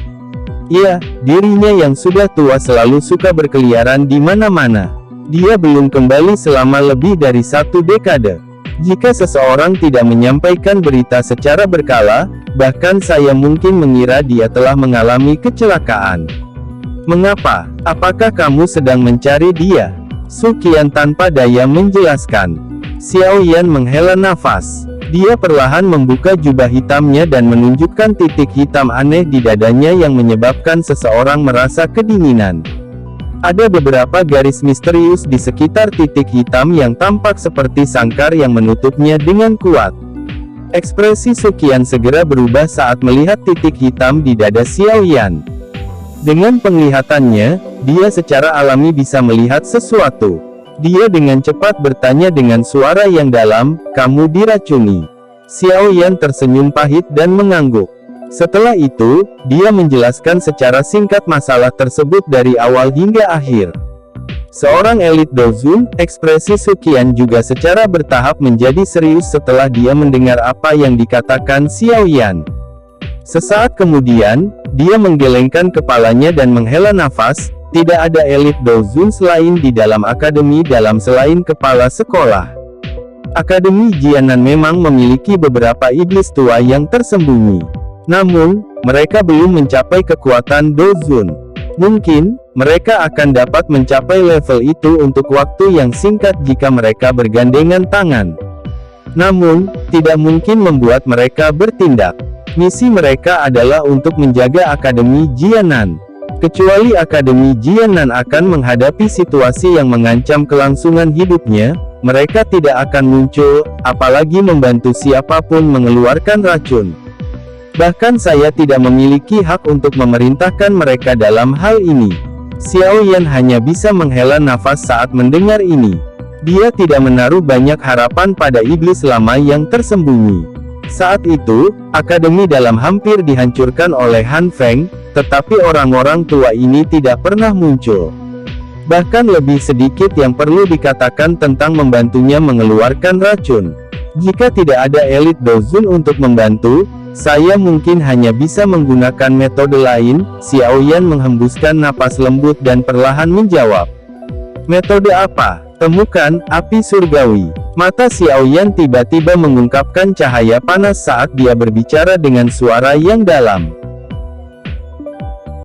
Iya, dirinya yang sudah tua selalu suka berkeliaran di mana-mana. Dia belum kembali selama lebih dari 1 dekade. Jika seseorang tidak menyampaikan berita secara berkala, bahkan saya mungkin mengira dia telah mengalami kecelakaan. Mengapa? Apakah kamu sedang mencari dia? Suqian tanpa daya menjelaskan. Xiao Yan menghela nafas. Dia perlahan membuka jubah hitamnya dan menunjukkan titik hitam aneh di dadanya yang menyebabkan seseorang merasa kedinginan. Ada beberapa garis misterius di sekitar titik hitam yang tampak seperti sangkar yang menutupnya dengan kuat. Ekspresi Suqian segera berubah saat melihat titik hitam di dada Xiao Yan. Dengan penglihatannya, dia secara alami bisa melihat sesuatu. Dia dengan cepat bertanya dengan suara yang dalam, kamu diracuni. Xiao Yan tersenyum pahit dan mengangguk. Setelah itu, dia menjelaskan secara singkat masalah tersebut dari awal hingga akhir. Seorang elit Dozun, ekspresi Suqian juga secara bertahap menjadi serius setelah dia mendengar apa yang dikatakan Xiao Yan. Sesaat kemudian, dia menggelengkan kepalanya dan menghela nafas. Tidak ada elit Dozun selain di dalam Akademi Dalam selain kepala sekolah. Akademi Jianan memang memiliki beberapa iblis tua yang tersembunyi. Namun, mereka belum mencapai kekuatan Dozun. Mungkin, mereka akan dapat mencapai level itu untuk waktu yang singkat jika mereka bergandengan tangan. Namun, tidak mungkin membuat mereka bertindak. Misi mereka adalah untuk menjaga Akademi Jianan. Kecuali Akademi Jianan akan menghadapi situasi yang mengancam kelangsungan hidupnya, mereka tidak akan muncul, apalagi membantu siapapun mengeluarkan racun. Bahkan saya tidak memiliki hak untuk memerintahkan mereka dalam hal ini. Xiao Yan hanya bisa menghela nafas saat mendengar ini. Dia tidak menaruh banyak harapan pada iblis lama yang tersembunyi. Saat itu, akademi dalam hampir dihancurkan oleh Han Feng, tetapi orang-orang tua ini tidak pernah muncul. Bahkan lebih sedikit yang perlu dikatakan tentang membantunya mengeluarkan racun. Jika tidak ada elit Dozun untuk membantu, saya mungkin hanya bisa menggunakan metode lain. Xiao Yan menghembuskan napas lembut dan perlahan menjawab. Metode apa? Temukan api surgawi. Mata Xiao Yan tiba-tiba mengungkapkan cahaya panas saat dia berbicara dengan suara yang dalam.